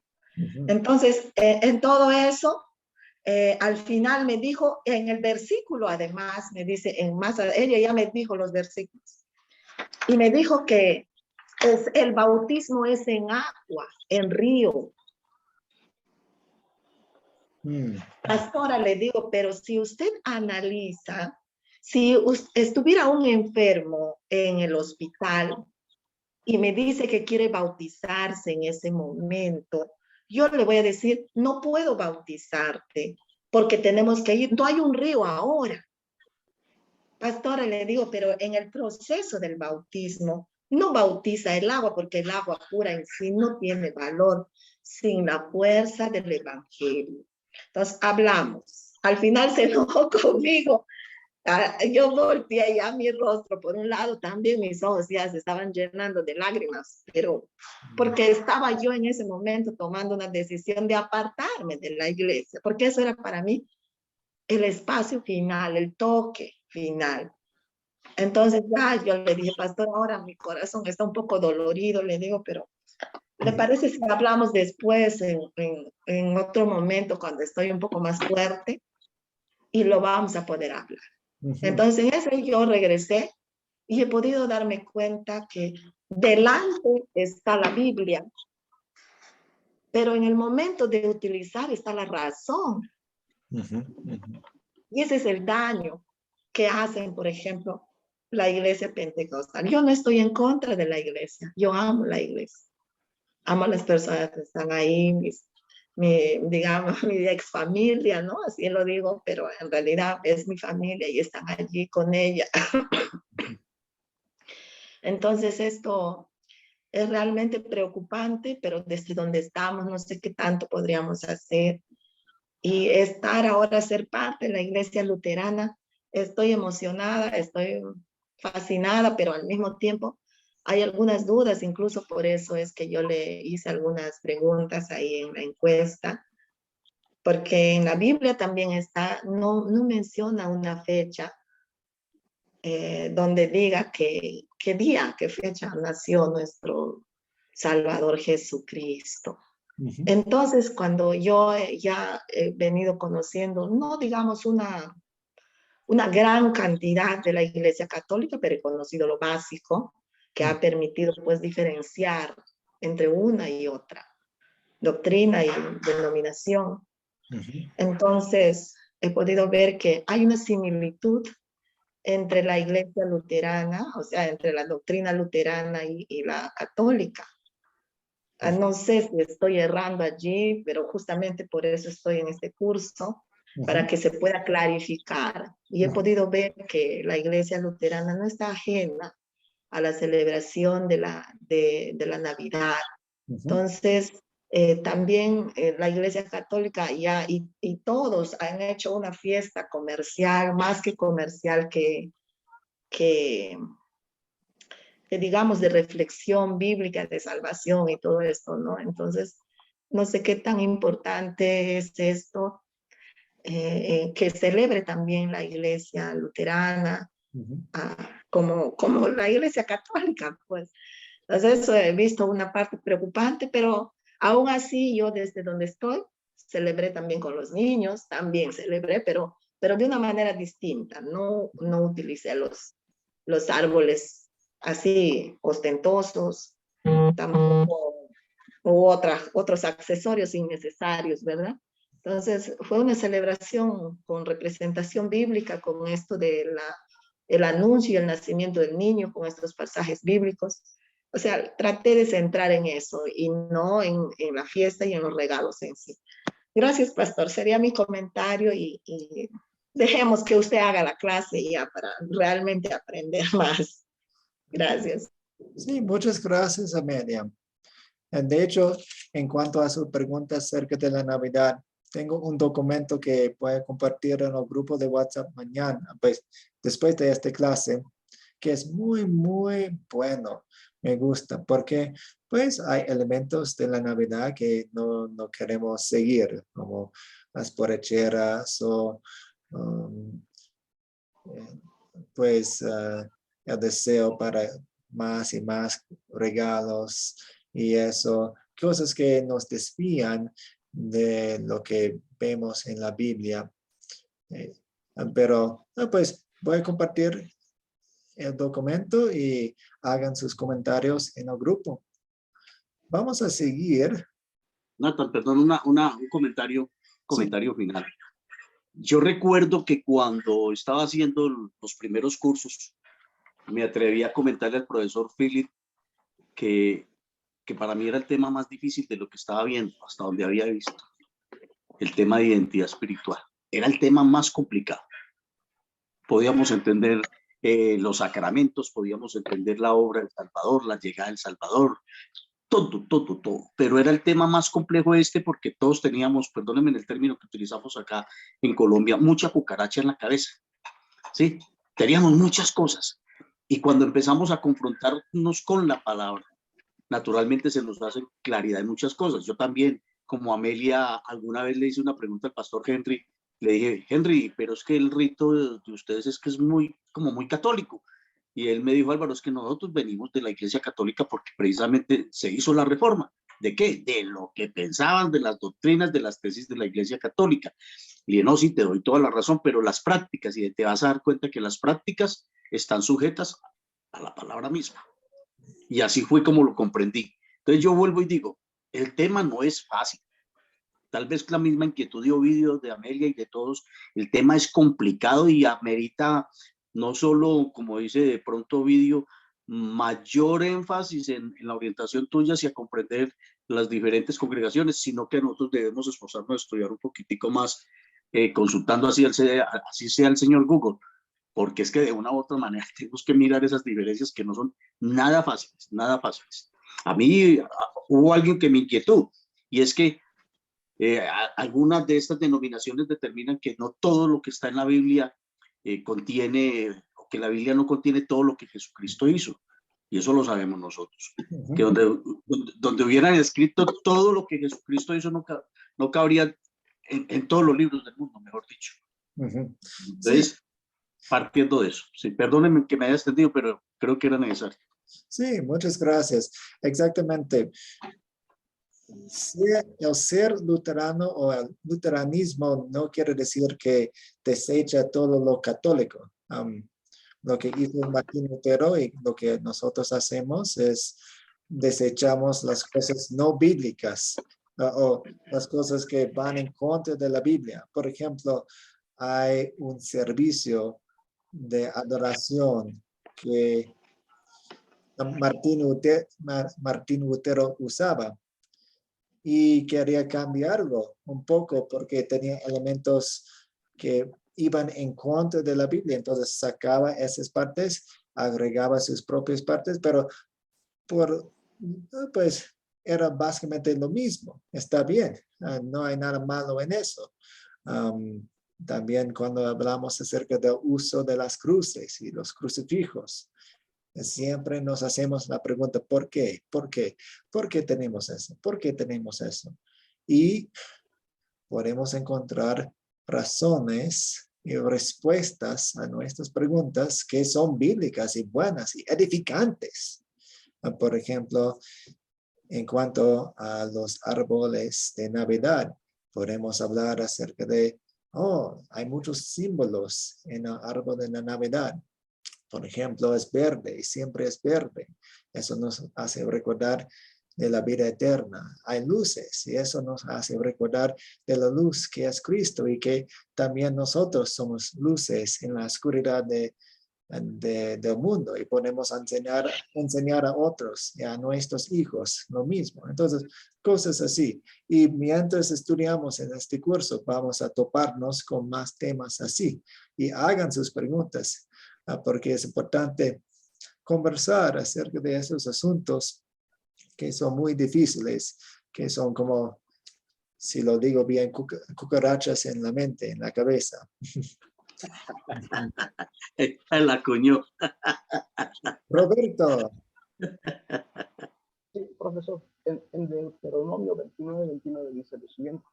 Entonces, en todo eso, al final me dijo, en el versículo además, me dice, ella ya me dijo los versículos, y me dijo que el bautismo es en agua, en río. Pastora, le digo, pero si usted analiza, si estuviera un enfermo en el hospital y me dice que quiere bautizarse en ese momento, yo le voy a decir, no puedo bautizarte porque tenemos que ir, no hay un río ahora. Pastora, le digo, pero en el proceso del bautismo, no bautiza el agua porque el agua pura en sí no tiene valor sin la fuerza del evangelio. Entonces hablamos. Al final se enojó conmigo. Yo volteé ya mi rostro, por un lado también mis ojos ya se estaban llenando de lágrimas, pero porque estaba yo en ese momento tomando una decisión de apartarme de la iglesia, porque eso era para mí el espacio final, el toque final. Entonces ya yo le dije, pastor, ahora mi corazón está un poco dolorido, le digo, pero ¿le parece si hablamos después en otro momento cuando estoy un poco más fuerte? Y lo vamos a poder hablar. Entonces en ese yo regresé y he podido darme cuenta que delante está la Biblia, pero en el momento de utilizar está la razón. Y ese es el daño que hacen, por ejemplo, la iglesia pentecostal. Yo no estoy en contra de la iglesia, yo amo la iglesia. Amo a las personas que están ahí, digamos, mi ex familia, ¿no? Así lo digo, pero en realidad es mi familia y están allí con ella. Entonces esto es realmente preocupante, pero desde donde estamos no sé qué tanto podríamos hacer. Y estar ahora, ser parte de la iglesia luterana, estoy emocionada, estoy fascinada, pero al mismo tiempo hay algunas dudas, incluso por eso es que yo le hice algunas preguntas ahí en la encuesta, porque en la Biblia también está, no menciona una fecha donde diga qué día, qué fecha nació nuestro Salvador Jesucristo. Entonces, cuando yo ya he venido conociendo, no digamos una gran cantidad de la Iglesia Católica, pero he conocido lo básico, que ha permitido pues diferenciar entre una y otra doctrina y denominación. Entonces he podido ver que hay una similitud entre la iglesia luterana, o sea, entre la doctrina luterana y la católica. No sé si estoy errando allí, pero justamente por eso estoy en este curso, para que se pueda clarificar. Y he podido ver que la iglesia luterana no está ajena a la celebración de la Navidad. Entonces, también la Iglesia Católica y todos han hecho una fiesta comercial, más que comercial, que digamos de reflexión bíblica, de salvación y todo esto, ¿no? Entonces, no sé qué tan importante es esto, que celebre también la Iglesia luterana, como la Iglesia Católica, pues. Entonces, he visto una parte preocupante, pero aún así yo desde donde estoy, celebré también con los niños, también celebré, pero de una manera distinta, no utilicé los árboles así ostentosos, tampoco otros accesorios innecesarios, ¿verdad? Entonces, fue una celebración con representación bíblica, con esto de el anuncio y el nacimiento del niño, con estos pasajes bíblicos. O sea, traté de centrar en eso y no en la fiesta y en los regalos en sí. Gracias, pastor. Sería mi comentario y dejemos que usted haga la clase ya para realmente aprender más. Gracias. Sí, muchas gracias, Amelia. De hecho, en cuanto a su pregunta acerca de la Navidad, tengo un documento que puede compartir en el grupo de WhatsApp mañana, pues, después de esta clase, que es muy, muy bueno. Me gusta porque pues hay elementos de la Navidad que no queremos seguir, como las borracheras o pues el deseo para más y más regalos y eso, cosas que nos desvían de lo que vemos en la Biblia. Pero pues voy a compartir el documento y hagan sus comentarios en el grupo. Vamos a seguir. Nathan, perdón, un comentario final. Yo recuerdo que cuando estaba haciendo los primeros cursos, me atreví a comentarle al profesor Philip que para mí era el tema más difícil de lo que estaba viendo, hasta donde había visto. El tema de identidad espiritual. Era el tema más complicado. Podíamos entender los sacramentos, podíamos entender la obra del Salvador, la llegada del Salvador, todo. Pero era el tema más complejo porque todos teníamos, perdónenme el término que utilizamos acá en Colombia, mucha cucaracha en la cabeza. ¿Sí? Teníamos muchas cosas. Y cuando empezamos a confrontarnos con la palabra, naturalmente se nos hace claridad en muchas cosas. Yo también, como Amelia, alguna vez le hice una pregunta al pastor Henry. Le dije, Henry, pero es que el rito de ustedes es que es muy católico. Y él me dijo, Álvaro, es que nosotros venimos de la Iglesia Católica porque precisamente se hizo la reforma. ¿De qué? De lo que pensaban, de las doctrinas, de las tesis de la Iglesia Católica. Y dije, no, sí, te doy toda la razón, pero las prácticas, y te vas a dar cuenta que las prácticas están sujetas a la palabra misma. Y así fue como lo comprendí. Entonces yo vuelvo y digo, el tema no es fácil. Tal vez la misma inquietud de Ovidio, de Amelia y de todos, el tema es complicado y amerita no solo, como dice de pronto Ovidio, mayor énfasis en la orientación tuya hacia comprender las diferentes congregaciones, sino que nosotros debemos esforzarnos a estudiar un poquitico más, consultando así sea el señor Google, porque es que de una u otra manera tenemos que mirar esas diferencias que no son nada fáciles, nada fáciles. A mí hubo alguien que me inquietó, y es que algunas de estas denominaciones determinan que no todo lo que está en la Biblia contiene, o que la Biblia no contiene todo lo que Jesucristo hizo. Y eso lo sabemos nosotros. Que donde hubieran escrito todo lo que Jesucristo hizo, no cabría en todos los libros del mundo, mejor dicho. Entonces, sí, partiendo de eso. Sí, perdónenme que me haya extendido, pero creo que era necesario. Sí, muchas gracias. Exactamente. El ser luterano o el luteranismo no quiere decir que desecha todo lo católico. Lo que hizo Martín Lutero y lo que nosotros hacemos es desechamos las cosas no bíblicas o las cosas que van en contra de la Biblia. Por ejemplo, hay un servicio de adoración que Martín Lutero usaba y quería cambiarlo un poco porque tenía elementos que iban en contra de la Biblia. Entonces sacaba esas partes, agregaba sus propias partes, pero pues era básicamente lo mismo. Está bien, no hay nada malo en eso. También cuando hablamos acerca del uso de las cruces y los crucifijos, siempre nos hacemos la pregunta, ¿por qué? ¿Por qué? ¿Por qué tenemos eso? ¿Por qué tenemos eso? Y podemos encontrar razones y respuestas a nuestras preguntas que son bíblicas y buenas y edificantes. Por ejemplo, en cuanto a los árboles de Navidad, podemos hablar acerca de, hay muchos símbolos en el árbol de la Navidad. Por ejemplo, es verde y siempre es verde. Eso nos hace recordar de la vida eterna. Hay luces y eso nos hace recordar de la luz que es Cristo y que también nosotros somos luces en la oscuridad del mundo y podemos enseñar a otros y a nuestros hijos lo mismo. Entonces, cosas así. Y mientras estudiamos en este curso, vamos a toparnos con más temas así. Y hagan sus preguntas, porque es importante conversar acerca de esos asuntos que son muy difíciles, que son como, si lo digo bien, cucarachas en la mente, en la cabeza. La acuñó. Roberto. Sí, profesor, en Deuteronomio 29 dice lo siguiente: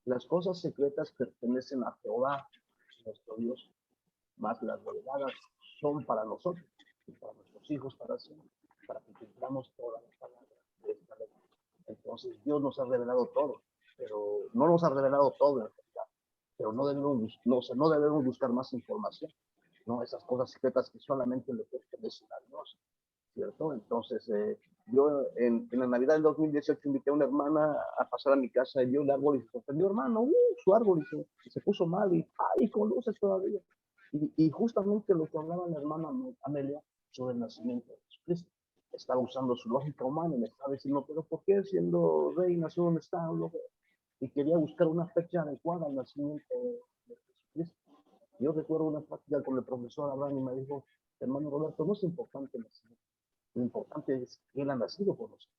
las cosas secretas pertenecen a Jehová, nuestro Dios, mas las reveladas son para nosotros y para nuestros hijos para siempre, para que cumplamos todas las palabras de esta ley. Entonces Dios nos ha revelado todo, pero no nos ha revelado todo en realidad, pero no debemos buscar más información, ¿no? Esas cosas secretas que solamente le pertenecen a Dios, ¿cierto? Entonces, yo en la Navidad del 2018 invité a una hermana a pasar a mi casa y vio el árbol y se sorprendió, hermano, su árbol, y se puso mal, y con luces todavía. Y justamente lo que hablaba la hermana Amelia sobre el nacimiento de Jesucristo. Estaba usando su lógica humana y me estaba diciendo, pero ¿por qué siendo rey nació donde está? Y quería buscar una fecha adecuada al nacimiento de Jesucristo. Yo recuerdo una práctica con el profesor Abraham y me dijo, hermano Roberto, no es importante el nacimiento. Lo importante es que él ha nacido por nosotros.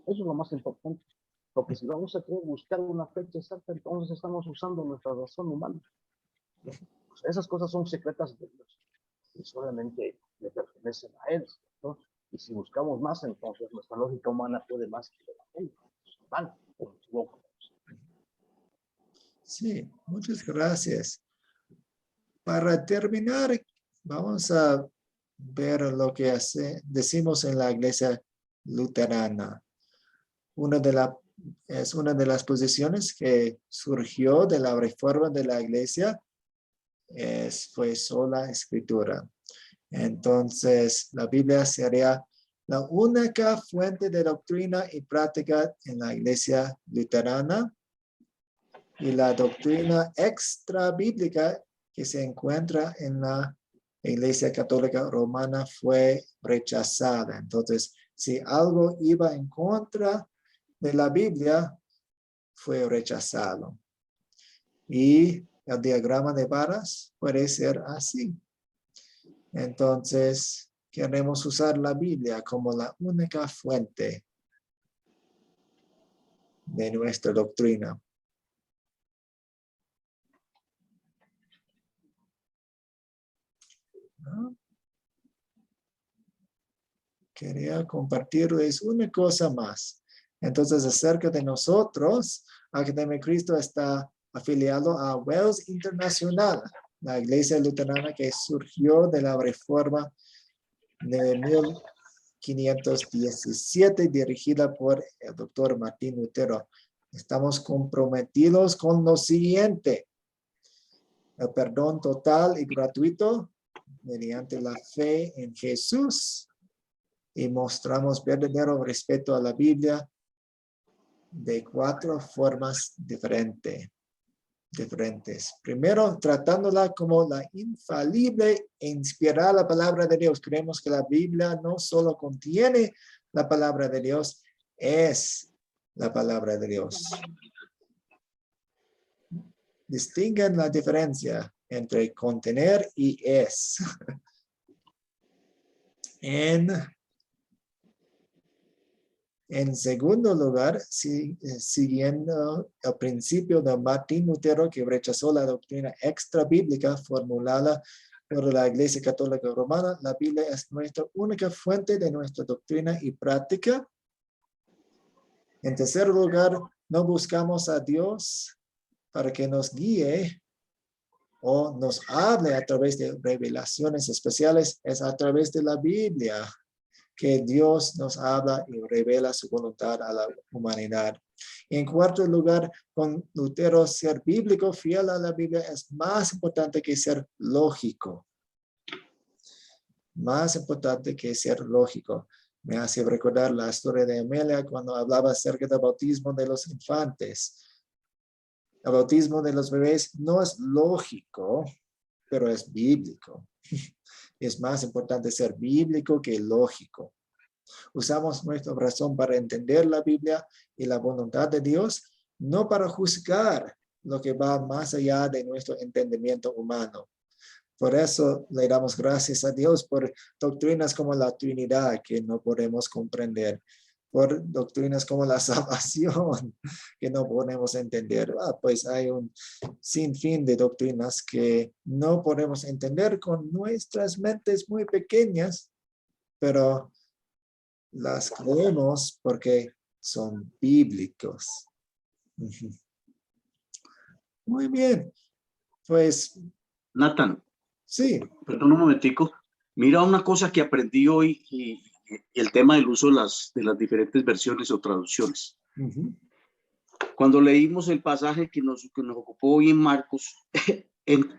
Eso es lo más importante. Porque si vamos a querer buscar una fecha exacta, entonces estamos usando nuestra razón humana. Pues esas cosas son secretas de Dios y solamente le pertenecen a Él, ¿no? Y si buscamos más, entonces nuestra lógica humana puede más que la de Él. Vale, por equivoco. Sí, muchas gracias. Para terminar, vamos a ver lo que decimos en la iglesia luterana. Es una de las posiciones que surgió de la reforma de la iglesia, fue sola escritura. Entonces, la Biblia sería la única fuente de doctrina y práctica en la iglesia luterana, y la doctrina extra bíblica que se encuentra en la Iglesia Católica Romana fue rechazada. Entonces, si algo iba en contra de la Biblia, fue rechazado. Y el diagrama de varas puede ser así. Entonces, queremos usar la Biblia como la única fuente de nuestra doctrina. ¿No? Quería compartirles una cosa más. Entonces, acerca de nosotros, Academia Cristo está afiliado a WELS Internacional, la iglesia luterana que surgió de la reforma de 1517, dirigida por el doctor Martín Lutero. Estamos comprometidos con lo siguiente: el perdón total y gratuito mediante la fe en Jesús, y mostramos verdadero respeto a la Biblia de 4 formas diferentes. Primero, tratándola como la infalible e inspirada palabra de Dios. Creemos que la Biblia no solo contiene la palabra de Dios, es la palabra de Dios. Distingan la diferencia entre contener y es. En segundo lugar, siguiendo el principio de Martín Lutero, que rechazó la doctrina extra bíblica formulada por la Iglesia Católica Romana, la Biblia es nuestra única fuente de nuestra doctrina y práctica. En tercer lugar, no buscamos a Dios para que nos guíe o nos hable a través de revelaciones especiales, es a través de la Biblia que Dios nos habla y revela su voluntad a la humanidad. En cuarto lugar, con Lutero, ser bíblico, fiel a la Biblia, es más importante que ser lógico. Más importante que ser lógico. Me hace recordar la historia de Amelia cuando hablaba acerca del bautismo de los infantes. El bautismo de los bebés no es lógico, pero es bíblico. Es más importante ser bíblico que lógico. Usamos nuestra razón para entender la Biblia y la voluntad de Dios, no para juzgar lo que va más allá de nuestro entendimiento humano. Por eso le damos gracias a Dios por doctrinas como la Trinidad que no podemos comprender, por doctrinas como la salvación que no podemos entender. Pues hay un sinfín de doctrinas que no podemos entender con nuestras mentes muy pequeñas, pero las creemos porque son bíblicos. Muy bien. Pues, Nathan, sí. perdón un momentico. Mira una cosa que aprendí hoy y el tema del uso de las diferentes versiones o traducciones. Cuando leímos el pasaje que nos ocupó hoy en Marcos, en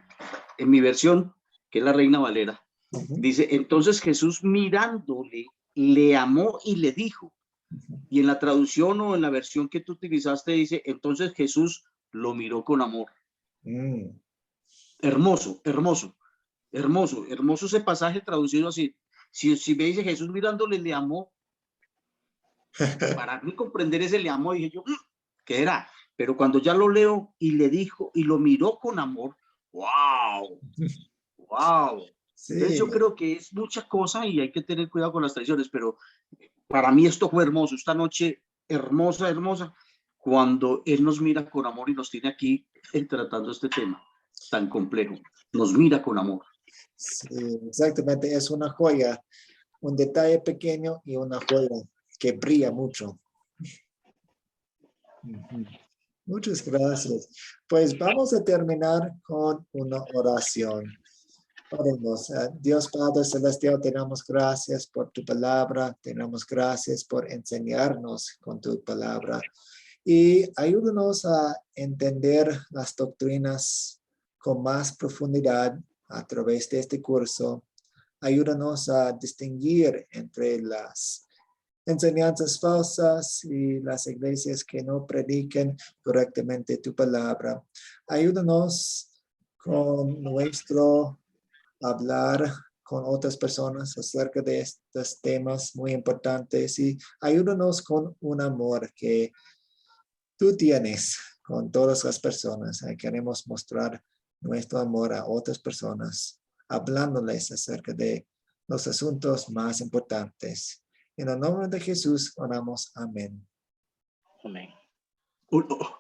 mi versión, que es la Reina Valera, dice, entonces Jesús mirándole, le amó y le dijo. Y en la traducción o en la versión que tú utilizaste dice, entonces Jesús lo miró con amor. Hermoso, hermoso, hermoso, hermoso ese pasaje traducido así. Si me dice Jesús mirándole, le amó, para mí comprender ese le amó, dije yo, ¿qué era? Pero cuando ya lo leo y le dijo y lo miró con amor, ¡wow! ¡Wow! Sí. Entonces yo creo que es mucha cosa y hay que tener cuidado con las tradiciones, pero para mí esto fue hermoso, esta noche hermosa, hermosa, cuando Él nos mira con amor y nos tiene aquí tratando este tema tan complejo. Nos mira con amor. Sí, exactamente, es una joya, un detalle pequeño y una joya que brilla mucho. Muchas gracias. Pues vamos a terminar con una oración. Oremos. Dios Padre Celestial, te damos gracias por tu palabra, te damos gracias por enseñarnos con tu palabra y ayúdanos a entender las doctrinas con más profundidad a través de este curso. Ayúdanos a distinguir entre las enseñanzas falsas y las iglesias que no prediquen correctamente tu palabra. Ayúdanos con nuestro hablar con otras personas acerca de estos temas muy importantes y ayúdanos con un amor que tú tienes con todas las personas. Queremos mostrar nuestro amor a otras personas, hablándoles acerca de los asuntos más importantes. En el nombre de Jesús oramos. Amén. Amén.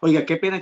Oiga, qué pena